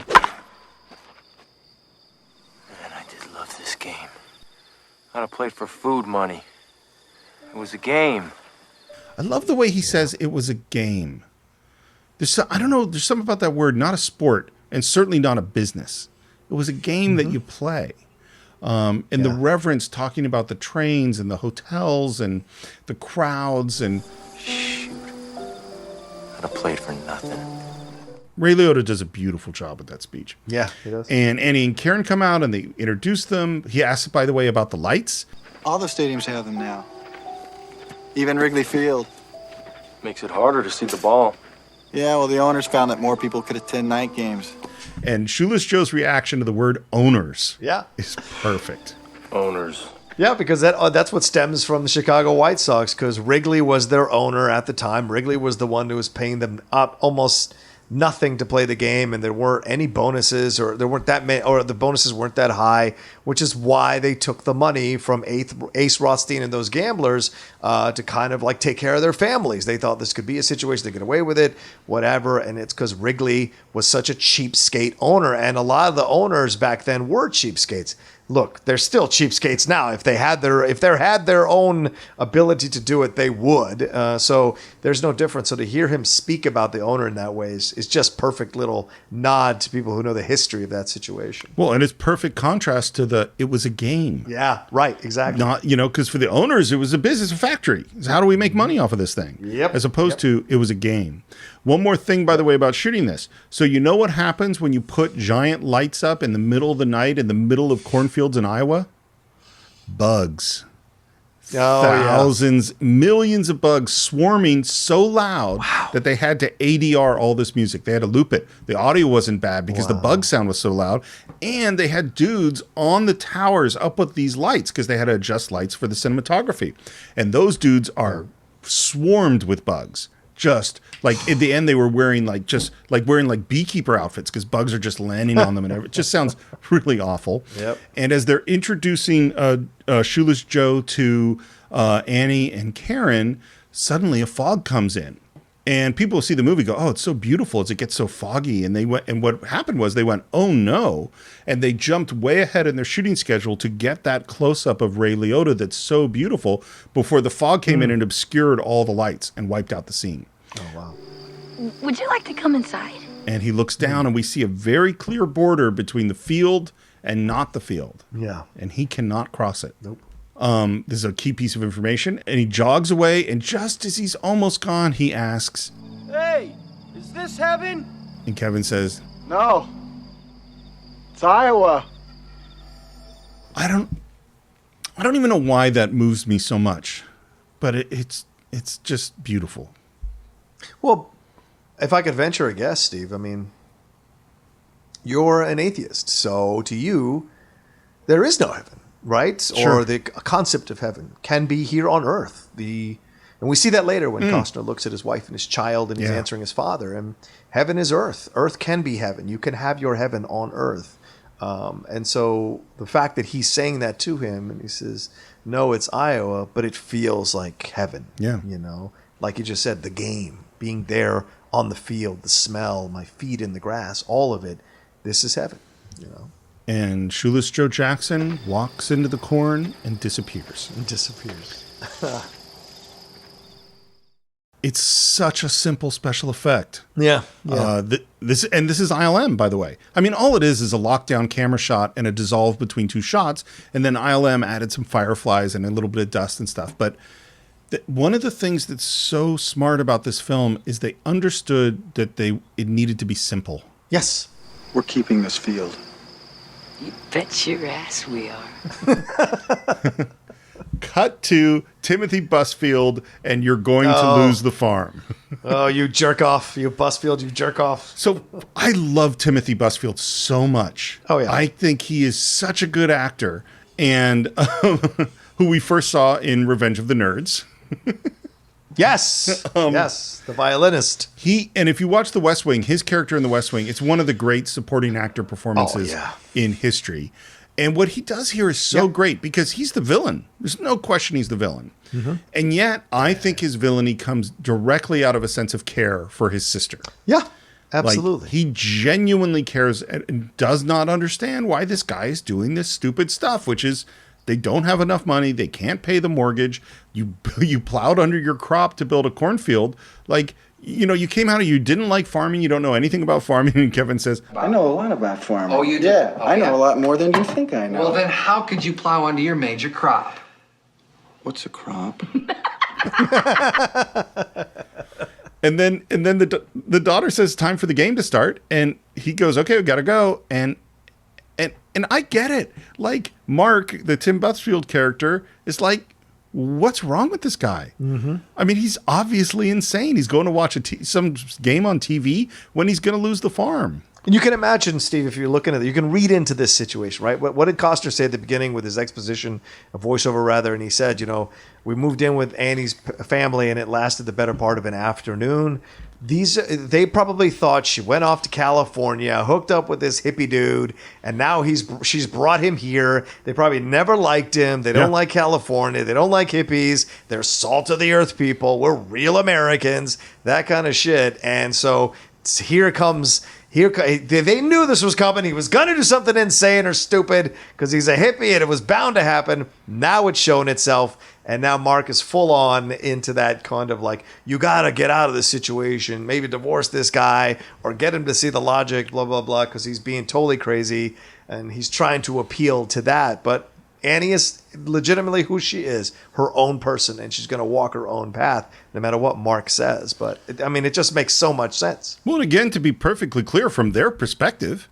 J: Man, I did love this game. I'd have played for food money. It was a game.
B: I love the way he says it was a game. There's something about that word, not a sport, and certainly not a business. It was a game that you play. The reverence, talking about the trains and the hotels and the crowds and...
J: Shoot. I'd have played for nothing.
B: Ray Liotta does a beautiful job with that speech.
C: Yeah, he does.
B: And Annie and Karen come out and they introduce them. He asks, by the way, about the lights.
A: All the stadiums have them now. Even Wrigley Field.
J: Makes it harder to see the ball.
A: Yeah, well, the owners found that more people could attend night games.
B: And Shoeless Joe's reaction to the word owners is perfect.
J: Owners.
C: Yeah, because that's what stems from the Chicago White Sox, because Wrigley was their owner at the time. Wrigley was the one who was paying them up almost nothing to play the game, and there weren't any bonuses, or there weren't that many, or the bonuses weren't that high, which is why they took the money from Ace Rothstein and those gamblers to kind of like take care of their families. They thought this could be a situation, they get away with it, whatever, and it's because Wrigley was such a cheapskate owner, and a lot of the owners back then were cheapskates. Look, they're still cheapskates now. If they had their own ability to do it, they would. So there's no difference. So to hear him speak about the owner in that way is just perfect little nod to people who know the history of that situation.
B: Well, and it's perfect contrast to it was a game.
C: Yeah, right, exactly.
B: Not, because for the owners, it was a business, a factory. So how do we make money off of this thing?
C: Yep.
B: As opposed to it was a game. One more thing, by the way, about shooting this. So you know what happens when you put giant lights up in the middle of the night in the middle of cornfields in Iowa? Bugs. Thousands, millions of bugs swarming so loud that they had to ADR all this music. They had to loop it. The audio wasn't bad because the bug sound was so loud. And they had dudes on the towers up with these lights because they had to adjust lights for the cinematography. And those dudes are swarmed with bugs. Just like in the end, they were wearing wearing beekeeper outfits because bugs are just landing on them, and it just sounds really awful.
C: Yep.
B: And as they're introducing Shoeless Joe to Annie and Karen, suddenly a fog comes in, and people see the movie go, "Oh, it's so beautiful as it gets so foggy." And what happened was they went, "Oh no!" And they jumped way ahead in their shooting schedule to get that close up of Ray Liotta that's so beautiful before the fog came in and obscured all the lights and wiped out the scene.
C: Oh wow!
E: Would you like to come inside?
B: And he looks down, and we see a very clear border between the field and not the field.
C: Yeah,
B: and he cannot cross it.
C: Nope.
B: This is a key piece of information, and he jogs away, and just as he's almost gone, he asks,
H: Hey, is this heaven?
B: and Kevin says,
H: No. It's Iowa.
B: I don't even know why that moves me so much, but it's just beautiful.
C: Well, if I could venture a guess, Steve, I mean, you're an atheist, so to you, there is no heaven, right?
B: Sure.
C: Or the concept of heaven can be here on earth. And we see that later when Costner looks at his wife and his child and he's answering his father. And heaven is earth. Earth can be heaven. You can have your heaven on earth. And so the fact that he's saying that to him and he says, no, it's Iowa, but it feels like heaven.
B: Yeah.
C: You know, like you just said, the game, being there on the field, the smell, my feet in the grass, all of it. This is heaven, you know.
B: And Shoeless Joe Jackson walks into the corn and disappears. It's such a simple special effect.
C: Yeah.
B: This is ILM, by the way. I mean, all it is a lockdown camera shot and a dissolve between two shots, and then ILM added some fireflies and a little bit of dust and stuff. But one of the things that's so smart about this film is they understood that it needed to be simple.
C: Yes.
A: We're keeping this field.
L: You bet your ass we are.
B: Cut to Timothy Busfield, and you're going to lose the farm.
C: Oh, you jerk off. You Busfield, you jerk off.
B: So I love Timothy Busfield so much.
C: Oh, yeah.
B: I think he is such a good actor, and who we first saw in Revenge of the Nerds.
C: Yes. Yes. The violinist.
B: And if you watch The West Wing, his character in The West Wing, it's one of the great supporting actor performances in history. And what he does here is so great because he's the villain. There's no question he's the villain. Mm-hmm. And yet, I think his villainy comes directly out of a sense of care for his sister.
C: Yeah, absolutely.
B: Like, he genuinely cares and does not understand why this guy is doing this stupid stuff, which is they don't have enough money. They can't pay the mortgage. You plowed under your crop to build a cornfield. Like, you know, you came out of, you didn't like farming. You don't know anything about farming. And Kevin says,
A: I know a lot about farming.
L: Oh, you do?
A: Yeah,
L: Oh,
A: I know a lot more than you think I know.
L: Well, then how could you plow under your major crop?
A: What's a crop?
B: And then the daughter says, time for the game to start. And he goes, okay, we got to go. And I get it. Like, Mark, the Tim Busfield character, is like, what's wrong with this guy? Mm-hmm. I mean, he's obviously insane. He's going to watch some game on TV when he's going to lose the farm.
C: And you can imagine, Steve, if you're looking at it, you can read into this situation, right? What did Costner say at the beginning with his exposition, a voiceover rather, and he said, you know, we moved in with Annie's family and it lasted the better part of an afternoon. They probably thought she went off to California, hooked up with this hippie dude, and now she's brought him here. They probably never liked him. They don't like California. They don't like hippies. They're salt of the earth people. We're real Americans, that kind of shit. And so here they knew this was coming. He was going to do something insane or stupid because he's a hippie and it was bound to happen. Now it's shown itself. And now Mark is full on into that kind of like, you got to get out of this situation, maybe divorce this guy or get him to see the logic, blah, blah, blah, because he's being totally crazy and he's trying to appeal to that. But Annie is legitimately who she is, her own person, and she's going to walk her own path no matter what Mark says. But it just makes so much sense.
B: Well, and again, to be perfectly clear from their perspective,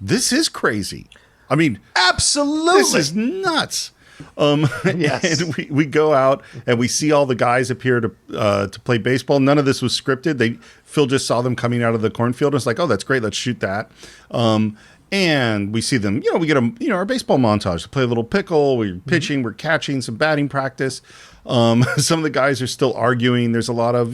B: this is crazy. I mean,
C: absolutely.
B: This is nuts.
C: Yes.
B: And we go out and we see all the guys appear to play baseball. None of this was scripted. Phil just saw them coming out of the cornfield and was like, oh, that's great. Let's shoot that. And we see them, we get our baseball montage. We play a little pickle. We're pitching, we're catching, some batting practice. Some of the guys are still arguing. There's a lot of,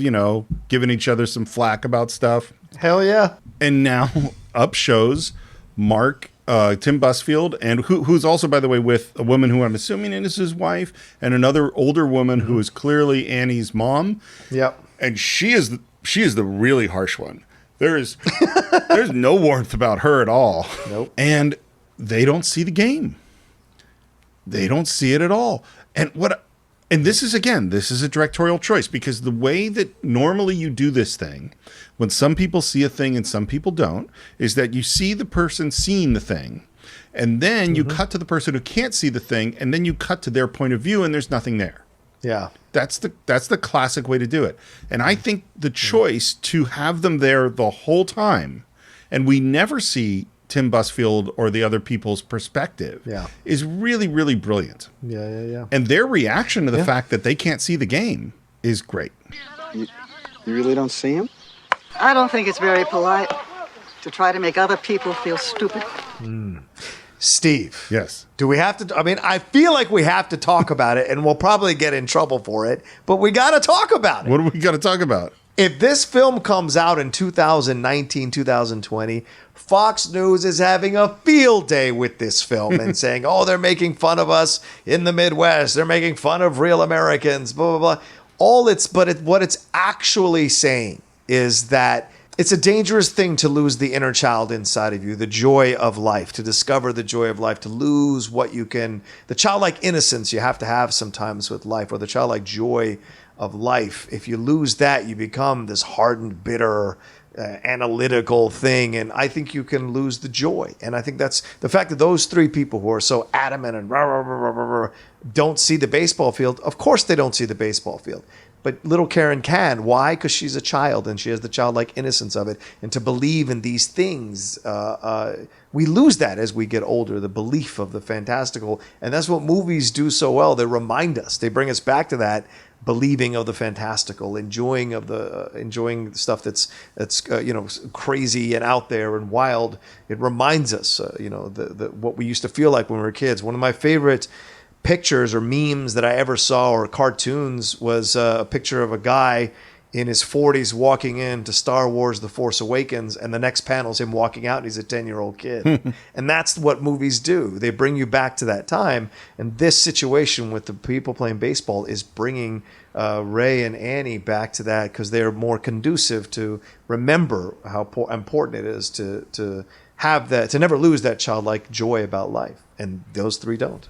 B: giving each other some flack about stuff.
C: Hell yeah.
B: And now up shows Mark, Tim Busfield, and who's also, by the way, with a woman who I'm assuming is his wife, and another older woman who is clearly Annie's mom.
C: Yep.
B: And she is the really harsh one. There's no warmth about her at all.
C: Nope.
B: And they don't see the game. They don't see it at all. And this is a directorial choice, because the way that normally you do this thing, when some people see a thing and some people don't, is that you see the person seeing the thing, and then you cut to the person who can't see the thing, and then you cut to their point of view, and there's nothing there.
C: Yeah.
B: That's the classic way to do it. And I think the choice to have them there the whole time, and we never see Tim Busfield or the other people's perspective, is really, really brilliant.
C: Yeah.
B: And their reaction to the fact that they can't see the game is great.
A: You really don't see him?
F: I don't think it's very polite to try to make other people feel stupid.
C: Steve.
B: Yes.
C: Do we have to? I mean, I feel like we have to talk about it, and we'll probably get in trouble for it, but we got to talk about it.
B: What do we got to talk about?
C: If this film comes out in 2019, 2020, Fox News is having a field day with this film and saying, oh, they're making fun of us in the Midwest. They're making fun of real Americans, blah, blah, blah. What it's actually saying is that it's a dangerous thing to lose the inner child inside of you, the joy of life, to discover the joy of life, to lose the childlike innocence you have to have sometimes with life, or the childlike joy of life. If you lose that, you become this hardened, bitter, analytical thing, and I think you can lose the joy. And I think that's the fact that those three people who are so adamant and don't see the baseball field. Of course they don't see the baseball field. But little Karen can. Why? Because she's a child and she has the childlike innocence of it. And to believe in these things, we lose that as we get older, the belief of the fantastical. And that's what movies do so well. They remind us. They bring us back to that believing of the fantastical, enjoying the stuff that's crazy and out there and wild. It reminds us, what we used to feel like when we were kids. One of my favorite pictures or memes that I ever saw, or cartoons, was a picture of a guy in his 40s walking into Star Wars The Force Awakens, and the next panel is him walking out and he's a 10-year-old kid. And that's what movies do. They bring you back to that time. And this situation with the people playing baseball is bringing Ray and Annie back to that, because they're more conducive to remember how important it is to have that, to never lose that childlike joy about life. And those three don't.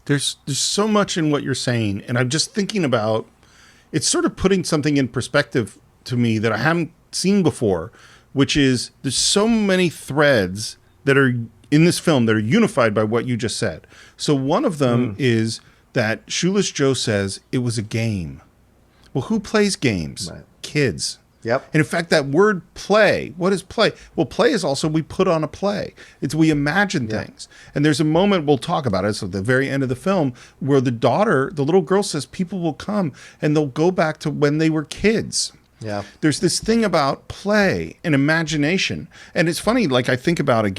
B: There's so much in what you're saying, and I'm just thinking about, it's sort of putting something in perspective to me that I haven't seen before, which is there's so many threads that are in this film that are unified by what you just said. So one of them is that Shoeless Joe says it was a game. Well, who plays games? Right. Kids.
C: Yep.
B: And in fact, that word play, what is play? Well, play is also we put on a play. It's we imagine things. And there's a moment, we'll talk about it, so at the very end of the film, where the little girl says people will come and they'll go back to when they were kids.
C: Yeah.
B: There's this thing about play and imagination. And it's funny, like I think about the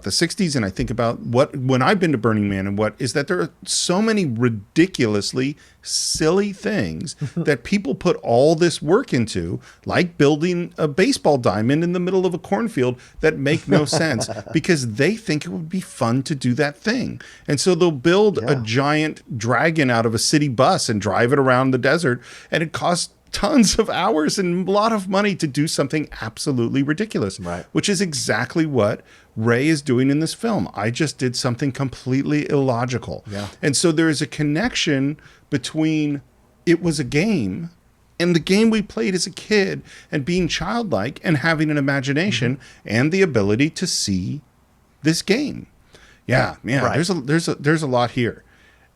B: 60s, and I think about when I've been to Burning Man, and what is that there are so many ridiculously silly things that people put all this work into, like building a baseball diamond in the middle of a cornfield, that make no sense because they think it would be fun to do that thing. And so they'll build a giant dragon out of a city bus and drive it around the desert, and it costs tons of hours and a lot of money to do something absolutely ridiculous, which is exactly what Ray is doing in this film. I just did something completely illogical. Yeah. And so there is a connection between it was a game and the game we played as a kid, and being childlike and having an imagination and the ability to see this game. Yeah. Right. There's a lot here.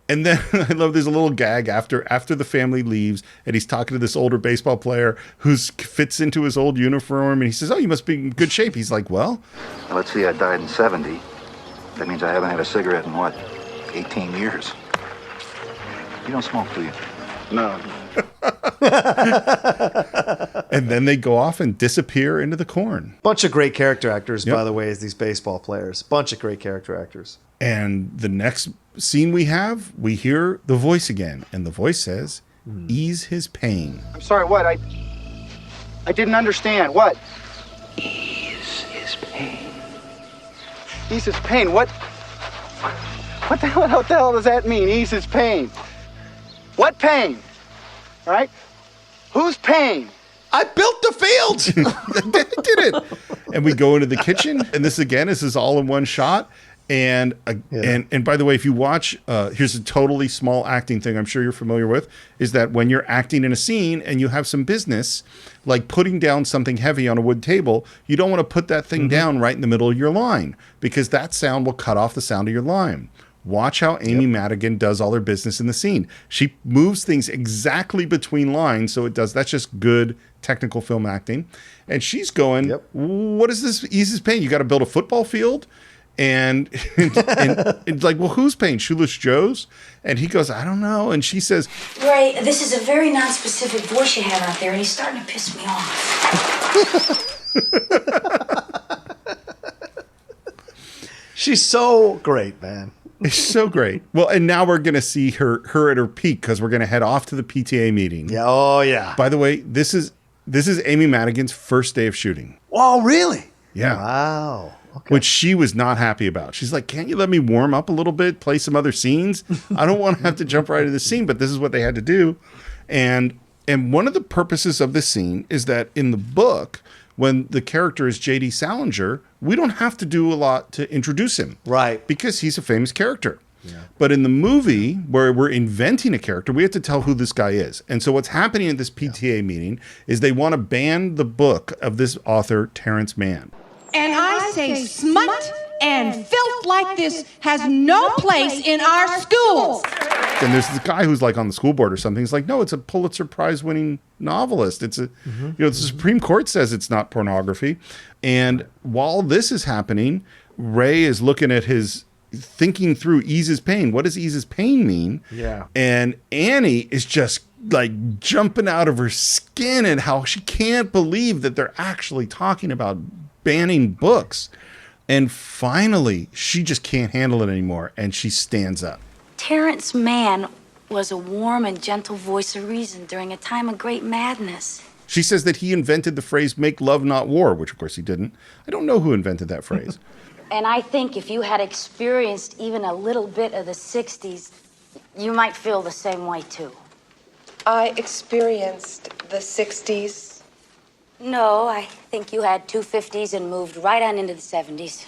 B: And then I love there's a little gag after the family leaves, and he's talking to this older baseball player who fits into his old uniform, and he says, "Oh, you must be in good shape." He's like, "Well,
M: let's see, I died in 70. That means I haven't had a cigarette in 18 years. You don't smoke, do you?"
A: No.
B: And then they go off and disappear into the corn.
C: Bunch of great character actors, by the way, as these baseball players. Bunch of great character actors.
B: And the next scene we hear the voice again. And the voice says, ease his pain.
H: I'm sorry, what? I didn't understand. What?
D: Ease his pain.
H: Ease his pain? What the hell does that mean, ease his pain? What pain? All right? Whose pain?
C: I built the field.
B: I did it. And we go into the kitchen, and this is all in one shot. And by the way, if you watch, here's a totally small acting thing I'm sure you're familiar with, is that when you're acting in a scene and you have some business, like putting down something heavy on a wood table, you don't want to put that thing down right in the middle of your line, because that sound will cut off the sound of your line. Watch how Amy Madigan does all her business in the scene. She moves things exactly between lines, so it does. That's just good technical film acting. And she's going, what is this eases pain? You got to build a football field? And like, well, who's paying? Shoeless Joe's? And he goes, I don't know. And she says,
E: Ray, this is a very non-specific voice you have out there, and he's starting to piss me off.
C: She's so great, man.
B: It's so great. Well, and now we're going to see her at her peak, because we're going to head off to the PTA meeting.
C: Yeah. Oh, yeah.
B: By the way, this is Amy Madigan's first day of shooting.
C: Oh, really?
B: Yeah.
C: Wow. Okay.
B: Which she was not happy about. She's like, can't you let me warm up a little bit, play some other scenes? I don't want to have to jump right into the scene, but this is what they had to do. And one of the purposes of this scene is that in the book, when the character is J.D. Salinger, we don't have to do a lot to introduce him.
C: Right.
B: Because he's a famous character. Yeah. But in the movie, where we're inventing a character, we have to tell who this guy is. And so what's happening at this PTA meeting is they want to ban the book of this author, Terrence Mann.
N: And I say smut and filth like this has no place in our schools.
B: And there's this guy who's like on the school board or something. He's like, no, it's a Pulitzer Prize winning novelist. It's a, the Supreme Court says it's not pornography. And while this is happening, Ray is looking at thinking through eases pain. What does eases pain mean?
C: Yeah.
B: And Annie is just like jumping out of her skin and how she can't believe that they're actually talking about banning books. And finally, she just can't handle it anymore, and she stands up.
E: Terrence Mann was a warm and gentle voice of reason during a time of great madness.
B: She says that he invented the phrase, make love, not war, which of course he didn't. I don't know who invented that phrase.
E: And I think if you had experienced even a little bit of the 60s, you might feel the same way too.
O: I experienced the 60s.
E: No, I think you had two 50s and moved right on into the 70s.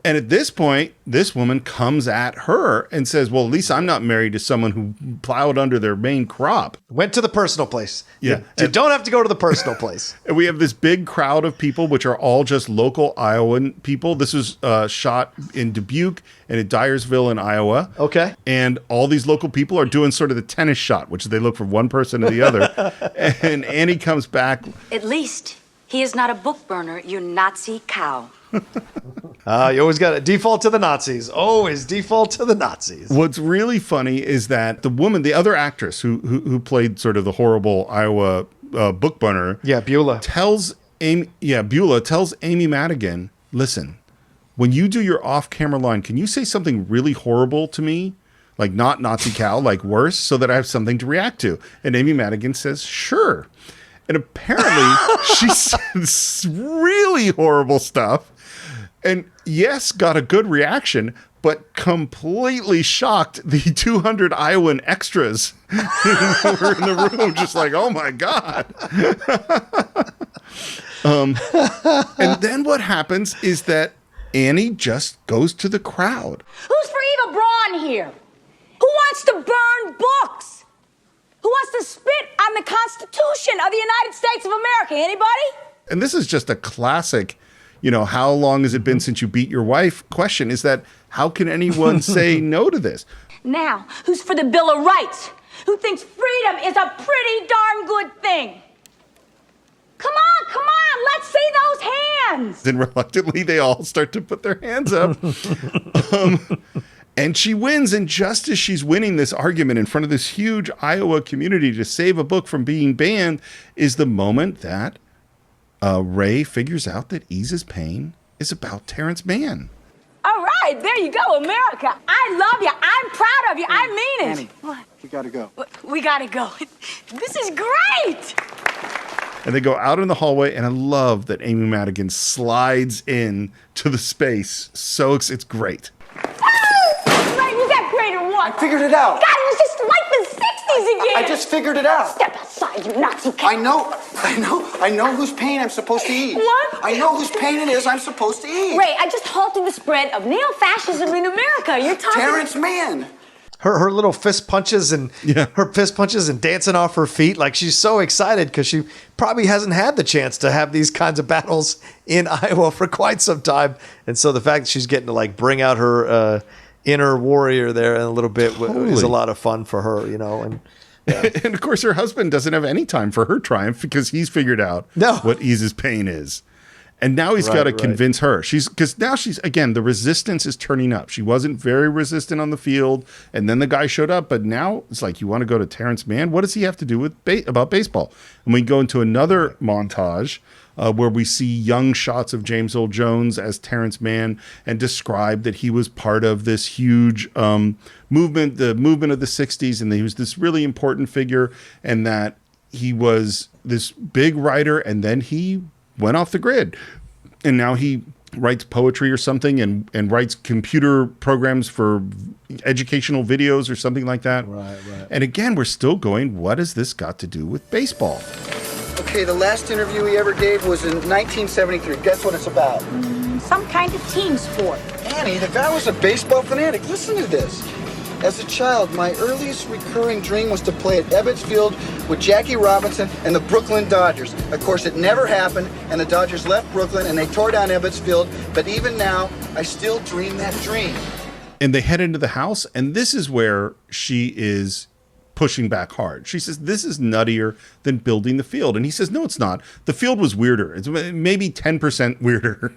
B: And at this point, this woman comes at her and says, well, at least I'm not married to someone who plowed under their main crop.
C: Went to the personal place.
B: Yeah.
C: You don't have to go to the personal place.
B: And we have this big crowd of people, which are all just local Iowan people. This was shot in Dubuque and at Dyersville in Iowa.
C: Okay.
B: And all these local people are doing sort of the tennis shot, which they look from one person to the other. And Annie comes back.
E: At least he is not a book burner, you Nazi cow.
C: You always got to default to the Nazis. Always default to the Nazis.
B: What's really funny is that the woman, the other actress who played sort of the horrible Iowa book burner,
C: Beulah,
B: tells Amy Madigan, listen, when you do your off-camera line, can you say something really horrible to me? Like not Nazi cow, like worse, so that I have something to react to. And Amy Madigan says, sure. And apparently she says really horrible stuff. And yes, got a good reaction, but completely shocked the 200 Iowan extras who were in the room, just like, oh my God. And then what happens is that Annie just goes to the crowd.
N: Who's for Eva Braun here? Who wants to burn books? Who wants to spit on the Constitution of the United States of America? Anybody?
B: And this is just a classic, how long has it been since you beat your wife question, is that how can anyone say no to this?
N: Now, who's for the Bill of Rights? Who thinks freedom is a pretty darn good thing? Come on, let's see those hands.
B: And reluctantly, they all start to put their hands up. And she wins. And just as she's winning this argument in front of this huge Iowa community to save a book from being banned is the moment that Ray figures out that Ease's Pain is about Terrence Mann.
N: All right, there you go, America. I love you. I'm proud of you. I mean it.
A: Annie,
N: What?
A: we gotta go.
N: We gotta go. This is great.
B: And they go out in the hallway, and I love that Amy Madigan slides in to the space. So it's great.
N: Right, was that great or what?
H: I figured it out.
N: God, it was just like the 60s again.
H: I just figured it out.
N: Step outside, you Nazi cat.
H: I know whose pain I'm supposed to eat.
N: What?
H: I know whose pain it is I'm supposed to eat.
N: Ray, I just halted the spread of neo-fascism in America. You're talking...
H: Terrence Mann.
C: Her little fist punches and dancing off her feet. Like, she's so excited because she probably hasn't had the chance to have these kinds of battles in Iowa for quite some time. And so the fact that she's getting to like bring out her inner warrior there in a little bit is a lot of fun for her, you know. And yeah.
B: And of course, her husband doesn't have any time for her triumph because he's figured out what Ease's Pain is. And now he's got to convince her. Because now again, the resistance is turning up. She wasn't very resistant on the field, and then the guy showed up. But now it's like, you want to go to Terrence Mann? What does he have to do with about baseball? And we go into another montage where we see young shots of James Earl Jones as Terrence Mann and describe that he was part of this huge movement, the movement of the 60s, and that he was this really important figure, and that he was this big writer, and then he went off the grid, and now he writes poetry or something and writes computer programs for educational videos or something like that. Right. And again, we're still going, what has this got to do with baseball?
H: Okay, the last interview he ever gave was in 1973. Guess what it's about?
N: Some kind of team sport.
H: Annie, the guy was a baseball fanatic. Listen to this. As a child, my earliest recurring dream was to play at Ebbets Field with Jackie Robinson and the Brooklyn Dodgers. Of course, it never happened, and the Dodgers left Brooklyn, and they tore down Ebbets Field. But even now, I still dream that dream.
B: And they head into the house, and this is where she is pushing back hard. She says, this is nuttier than building the field. And he says, no, it's not. The field was weirder. It's maybe 10% weirder.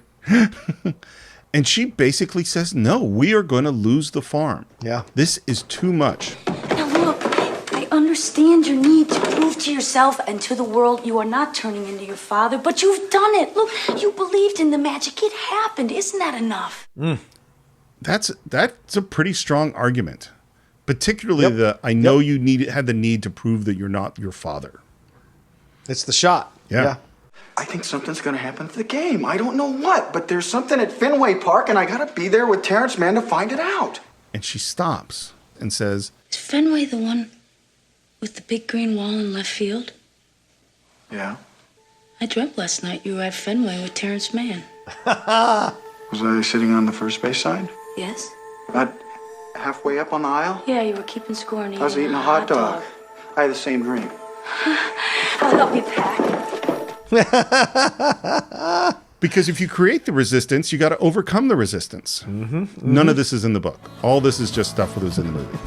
B: And she basically says, no, we are going to lose the farm.
C: Yeah.
B: This is too much.
E: Now look, I understand your need to prove to yourself and to the world you are not turning into your father, but you've done it. Look, you believed in the magic. It happened. Isn't that enough?
B: That's a pretty strong argument. Particularly I know you had the need to prove that you're not your father.
C: It's the shot.
B: Yeah.
H: I think something's going to happen to the game. I don't know what, but there's something at Fenway Park, and I got to be there with Terrence Mann to find it out.
B: And she stops and says,
E: Is Fenway the one with the big green wall in left field?
H: Yeah.
E: I dreamt last night you were at Fenway with Terrence Mann.
H: Was I sitting on the first base side?
E: Yes?
H: About halfway up on the aisle?
E: Yeah, you were keeping score and
H: I was eating a hot dog. I had the same dream.
E: I'll help you pack.
B: Because if you create the resistance, you got to overcome the resistance. None of this is in the book. All this is just stuff that was in the movie.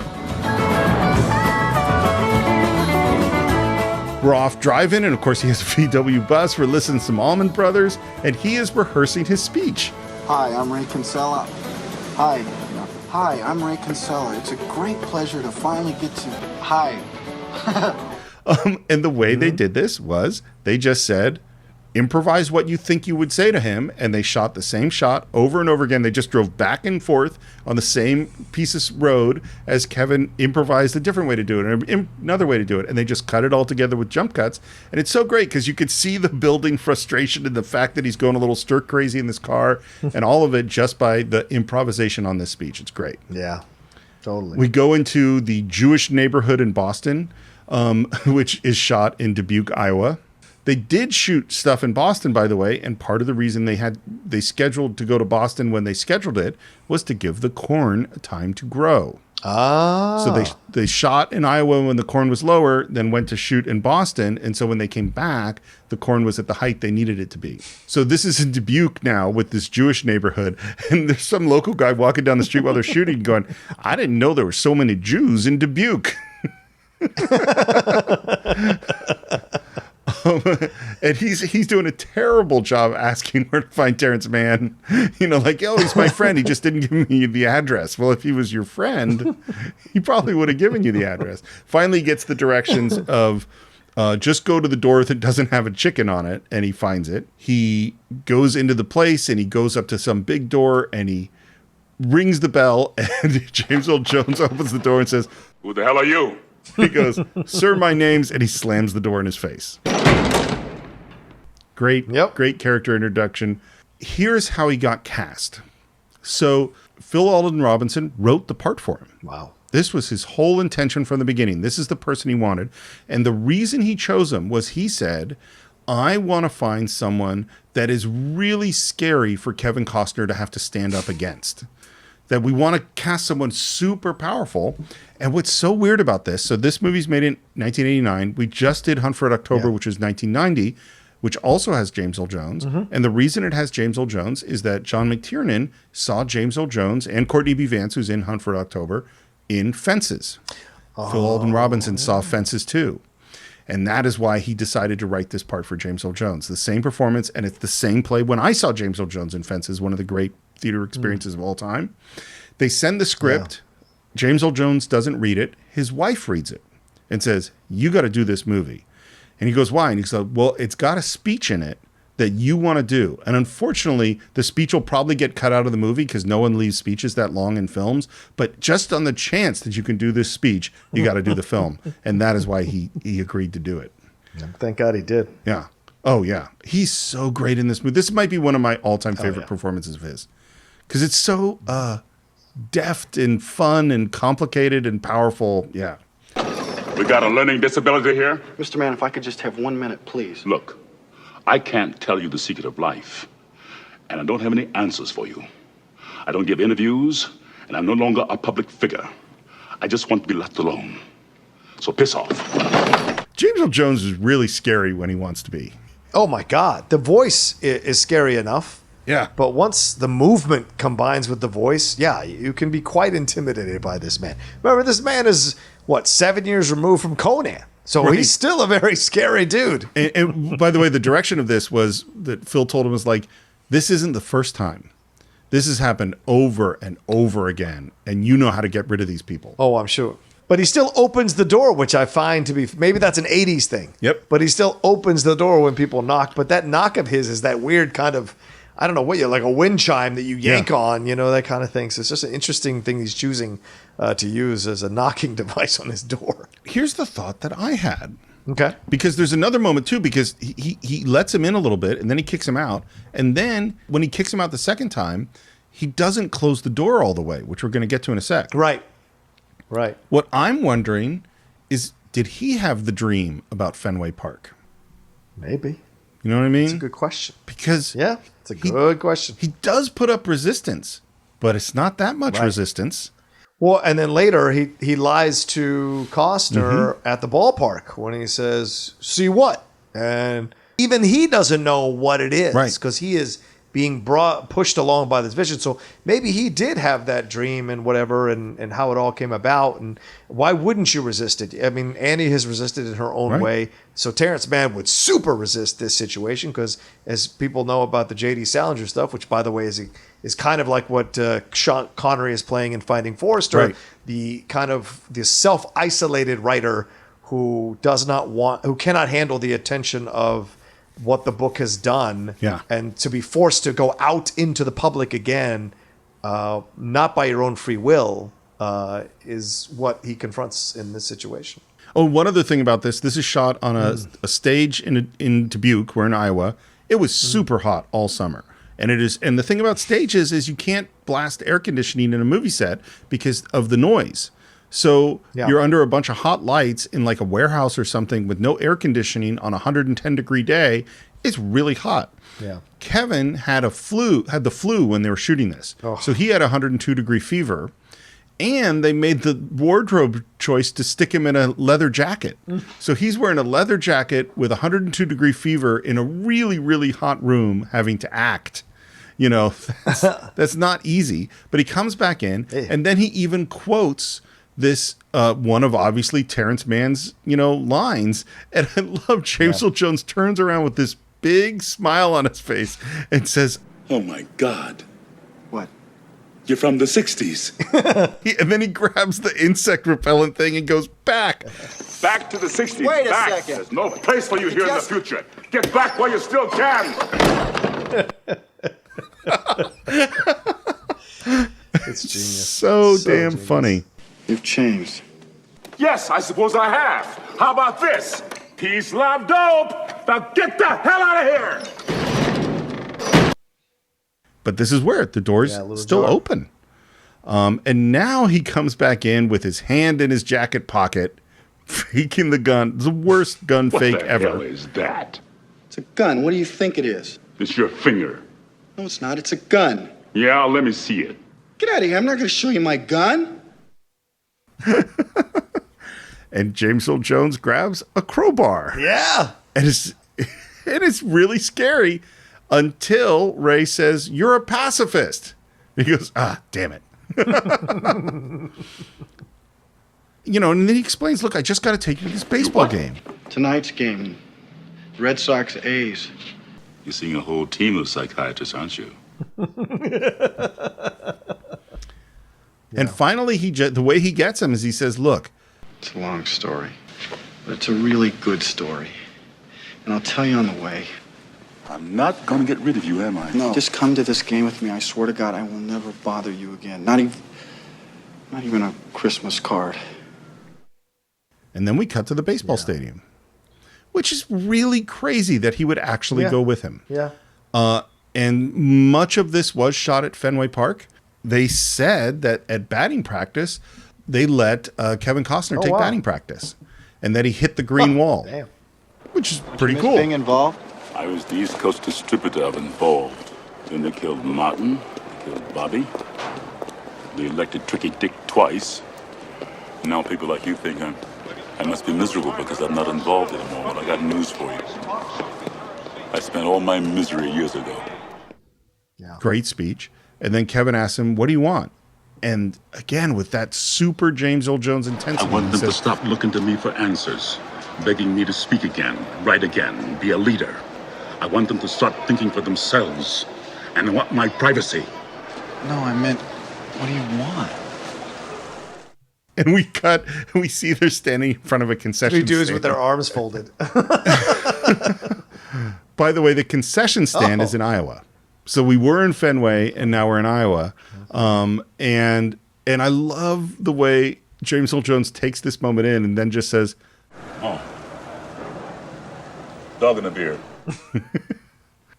B: We're off driving, and of course he has a VW bus. We're listening to some Allman Brothers, and he is rehearsing his speech.
A: Hi, I'm Ray Kinsella. Hi, I'm Ray Kinsella. It's a great pleasure to finally get to... Hi.
B: And the way they did this was they just said, improvise what you think you would say to him. And they shot the same shot over and over again. They just drove back and forth on the same piece of road as Kevin improvised a different way to do it, and another way to do it. And they just cut it all together with jump cuts. And it's so great because you could see the building frustration and the fact that he's going a little stir crazy in this car and all of it just by the improvisation on this speech. It's great.
C: Yeah, totally.
B: We go into the Jewish neighborhood in Boston, which is shot in Dubuque, Iowa. They did shoot stuff in Boston, by the way, and part of the reason they scheduled to go to Boston when they scheduled it was to give the corn time to grow. So they shot in Iowa when the corn was lower, then went to shoot in Boston, and so when they came back, the corn was at the height they needed it to be. So this is in Dubuque now with this Jewish neighborhood, and there's some local guy walking down the street while they're shooting going, I didn't know there were so many Jews in Dubuque. And he's doing a terrible job asking where to find Terrence Mann. Like, oh, he's my friend. He just didn't give me the address. Well, if he was your friend, he probably would have given you the address. Finally, he gets the directions of just go to the door that doesn't have a chicken on it, and he finds it. He goes into the place, and he goes up to some big door, and he rings the bell, and James Earl Jones opens the door and says,
P: "Who the hell are you?"
B: He goes, "Sir, my name's," and he slams the door in his face. Great character introduction. Here's how he got cast. So Phil Alden Robinson wrote the part for him.
C: Wow.
B: This was his whole intention from the beginning. This is the person he wanted. And the reason he chose him was he said, I want to find someone that is really scary for Kevin Costner to have to stand up against. That we want to cast someone super powerful. And what's so weird about this, so this movie's made in 1989. We just did Hunt for Red October, which was 1990, which also has James Earl Jones. Mm-hmm. And the reason it has James Earl Jones is that John McTiernan saw James Earl Jones and Courtney B. Vance, who's in Hunt for Red October, in Fences. Phil Alden Robinson saw Fences too. And that is why he decided to write this part for James Earl Jones. The same performance, and it's the same play. When I saw James Earl Jones in Fences, one of the great theater experiences of all time, they send the script. James Earl Jones doesn't read it. His wife reads it and says, you got to do this movie. And he goes, why? And he goes, well, it's got a speech in it that you want to do. And unfortunately, the speech will probably get cut out of the movie because no one leaves speeches that long in films. But just on the chance that you can do this speech, you got to do the film. And that is why he agreed to do it.
C: Thank God he did.
B: Yeah. Oh, yeah. He's so great in this movie. This might be one of my all-time favorite performances of his. Because it's so deft and fun and complicated and powerful. Yeah.
P: We got a learning disability here?
H: Mr. Mann, if I could just have 1 minute, please.
P: Look, I can't tell you the secret of life, and I don't have any answers for you. I don't give interviews, and I'm no longer a public figure. I just want to be left alone. So piss off.
B: James Earl Jones is really scary when he wants to be.
C: Oh, my God. The voice is scary enough.
B: Yeah.
C: But once the movement combines with the voice, you can be quite intimidated by this man. Remember, this man is, 7 years removed from Conan. So he's still a very scary dude.
B: And by the way, the direction of this was that Phil told him was like, this isn't the first time. This has happened over and over again. And you know how to get rid of these people.
C: Oh, I'm sure. But he still opens the door, which I find to be, maybe that's an 80s thing.
B: Yep.
C: But he still opens the door when people knock. But that knock of his is that weird kind of, I don't know what like a wind chime that you yank on, that kind of thing. So it's just an interesting thing he's choosing to use as a knocking device on his door.
B: Here's the thought that I had.
C: Okay.
B: Because there's another moment too, because he lets him in a little bit and then he kicks him out. And then when he kicks him out the second time, he doesn't close the door all the way, which we're going to get to in a sec.
C: Right.
B: What I'm wondering is, did he have the dream about Fenway Park?
C: Maybe.
B: You know what I mean?
C: It's a good question.
B: Because
C: it's a good question.
B: He does put up resistance, but it's not that much resistance.
C: Well, and then later he lies to Costner at the ballpark when he says, "See what?" And even he doesn't know what it is, because he is being pushed along by this vision. So maybe he did have that dream and whatever, and how it all came about. And why wouldn't you resist it? I mean, Annie has resisted in her own way. So Terrence Mann would super resist this situation because, as people know about the J.D. Salinger stuff, which, by the way, is kind of like what Sean Connery is playing in Finding Forrester, the kind of the self-isolated writer who cannot handle the attention of what the book has done, and to be forced to go out into the public again, not by your own free will, is what he confronts in this situation.
B: Oh, one other thing about this is shot on a stage in Dubuque. We're in Iowa. It was super hot all summer. And the thing about stages is you can't blast air conditioning in a movie set because of the noise. So you're under a bunch of hot lights in like a warehouse or something with no air conditioning on a 110-degree day. It's really hot.
C: Yeah.
B: Kevin had the flu when they were shooting this. Oh. So he had a 102-degree fever. And they made the wardrobe choice to stick him in a leather jacket. So he's wearing a leather jacket with a 102-degree fever in a really, really hot room having to act. That's not easy. But he comes back in, and then he even quotes this one of obviously Terrence Mann's, lines. And I love James Earl Jones turns around with this big smile on his face and says,
P: "Oh my God.
A: What?
P: You're from the 60s.
B: And then he grabs the insect repellent thing and goes back.
P: Back to the 60s.
H: Wait a
P: back.
H: second.
P: There's no place for you here in the future. Get back while you still can.
C: It's genius.
B: So damn genius. Funny.
A: You've changed.
P: Yes, I suppose I have. How about this? Peace, love, dope. Now get the hell out of here.
B: But this is where the door's still open. And now he comes back in with his hand in his jacket pocket, faking the gun. The worst gun fake ever.
P: What the hell is that?
H: It's a gun. What do you think it is?
P: It's your finger.
H: No, it's not. It's a gun.
P: Yeah, let me see it.
H: Get out of here. I'm not going to show you my gun.
B: And James Earl Jones grabs a crowbar.
C: Yeah.
B: And it's really scary until Ray says, "You're a pacifist." And he goes, damn it. And then he explains, "Look, I just got to take you to this baseball game."
A: Tonight's game, Red Sox A's.
P: You're seeing a whole team of psychiatrists, aren't you?
B: And finally, the way he gets him is he says, "Look,
A: it's a long story, but it's a really good story. And I'll tell you on the way."
P: I'm not going to get rid of you, am I?
A: No. Just come to this game with me. I swear to God, I will never bother you again. Not even a Christmas card.
B: And then we cut to the baseball stadium, which is really crazy that he would actually go with him.
C: Yeah.
B: And much of this was shot at Fenway Park. They said that at batting practice, they let Kevin Costner take batting practice, and that he hit the green wall, which is pretty cool.
A: Being involved?
P: I was the East Coast distributor involved. Then they killed Martin, they killed Bobby. They elected Tricky Dick twice. And now people like you think I must be miserable because I'm not involved anymore. Well, I got news for you. I spent all my misery years ago.
B: Yeah. Great speech. And then Kevin asks him, "What do you want?" And again, with that super James Earl Jones intensity.
P: I want them to stop looking to me for answers, begging me to speak again, write again, be a leader. I want them to start thinking for themselves. And I want my privacy.
A: No, I meant, what do you want?
B: And we cut, and we see they're standing in front of a concession stand.
C: 3 dudes with their arms folded.
B: By the way, the concession stand is in Iowa. So we were in Fenway, and now we're in Iowa. And I love the way James Earl Jones takes this moment in and then just says,
P: "Oh, dog and a beer."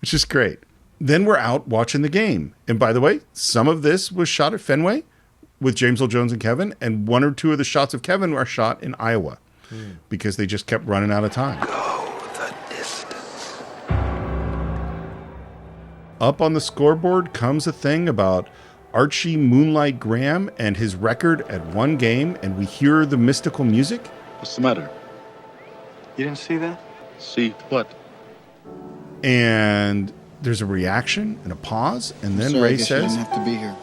B: Which is great. Then we're out watching the game. And by the way, some of this was shot at Fenway with James Earl Jones and Kevin, and 1 or 2 of the shots of Kevin are shot in Iowa because they just kept running out of time.
D: Go the distance.
B: Up on the scoreboard comes a thing about Archie Moonlight Graham and his record at 1 game, and we hear the mystical music.
P: What's the matter?
A: You didn't see that?
P: See what?
B: And there's a reaction and a pause, and then Ray
A: I
B: says,
A: "You didn't have to be here.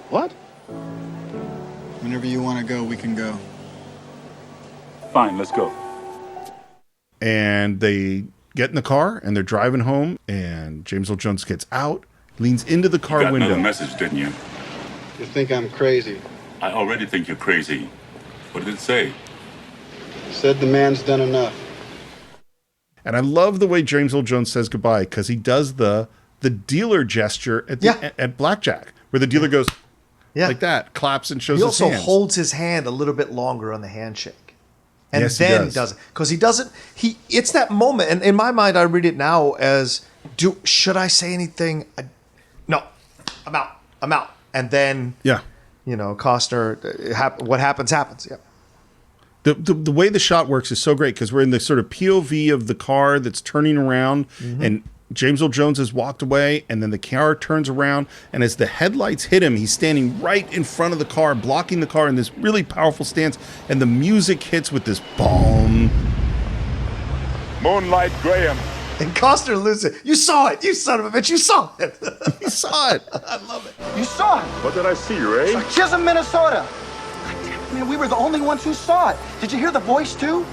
P: What?
A: Whenever you want to go, we can go."
P: Fine, let's go.
B: And they get in the car, and they're driving home, and James Earl Jones gets out, leans into the car
P: You got
B: window.
P: another message, didn't you?
A: You think I'm crazy?
P: I already think you're crazy. What did it say?
A: Said the man's done enough.
B: And I love the way James Earl Jones says goodbye, because he does the dealer gesture at blackjack, where the dealer goes like that, claps and shows his hands.
C: He also holds his hand a little bit longer on the handshake. And
B: Yes,
C: then
B: he
C: does it. Because he doesn't, it's that moment, and in my mind, I read it now as, should I say anything? No, I'm out. And then, Costner, what happens. Yeah.
B: The way the shot works is so great because we're in the sort of POV of the car that's turning around, and James Earl Jones has walked away, and then the car turns around, and as the headlights hit him, he's standing right in front of the car, blocking the car in this really powerful stance, and the music hits with this boom.
P: Moonlight Graham.
C: And Costner loses it. You saw it. You son of a bitch. You saw it.
B: You saw it.
C: I love it.
H: You saw it.
P: What did I see, Ray?
H: Chisholm, Minnesota. Man, we were the only ones who saw it. Did you hear the voice, too?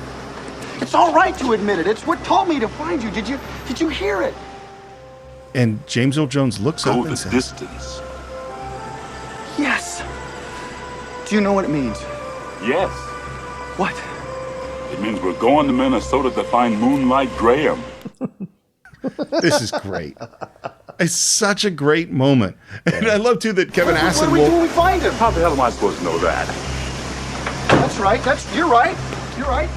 H: It's all right to admit it. It's what told me to find you. Did you hear it?
B: And James Earl Jones looks up and says,
P: distance.
H: Yes. Do you know what it means?
P: Yes.
H: What?
P: It means we're going to Minnesota to find Moonlight Graham.
B: This is great. It's such a great moment. And I love, too, that Kevin asked him,
H: What do we find him?
P: How the hell am I supposed to know that?
H: That's right. You're right. You're right.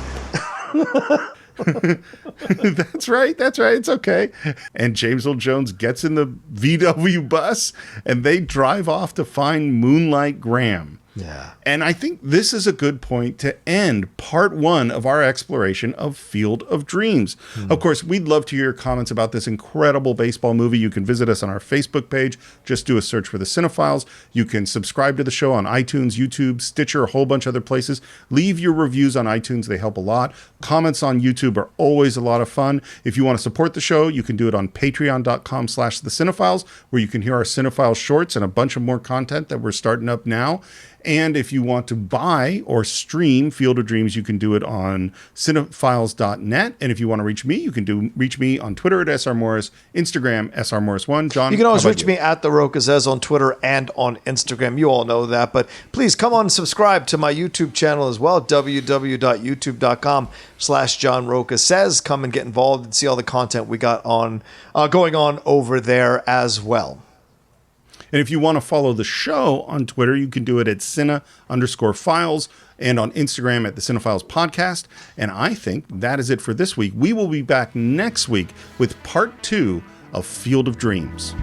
B: That's right. It's okay. And James Earl Jones gets in the VW bus and they drive off to find Moonlight Graham.
C: Yeah.
B: And I think this is a good point to end part 1 of our exploration of Field of Dreams. Of course, we'd love to hear your comments about this incredible baseball movie. You can visit us on our Facebook page. Just do a search for the Cine-Files. You can subscribe to the show on iTunes, YouTube, Stitcher, a whole bunch of other places. Leave your reviews on iTunes. They help a lot. Comments on YouTube are always a lot of fun. If you want to support the show, you can do it on patreon.com/the Cine-Files, where you can hear our Cine-Files shorts and a bunch of more content that we're starting up now. And if you want to buy or stream Field of Dreams, you can do it on cinefiles.net. And if you want to reach me, you can reach me on Twitter at SRMorris, Instagram, SRMorris1. John,
C: you can always reach me at The Roca Says on Twitter and on Instagram. You all know that. But please come on and subscribe to my YouTube channel as well, www.youtube.com/John Roca Says. Come and get involved and see all the content we got on going on over there as well.
B: And if you want to follow the show on Twitter, you can do it at Cine_Files and on Instagram at the Cine-Files Podcast. And I think that is it for this week. We will be back next week with part 2 of Field of Dreams.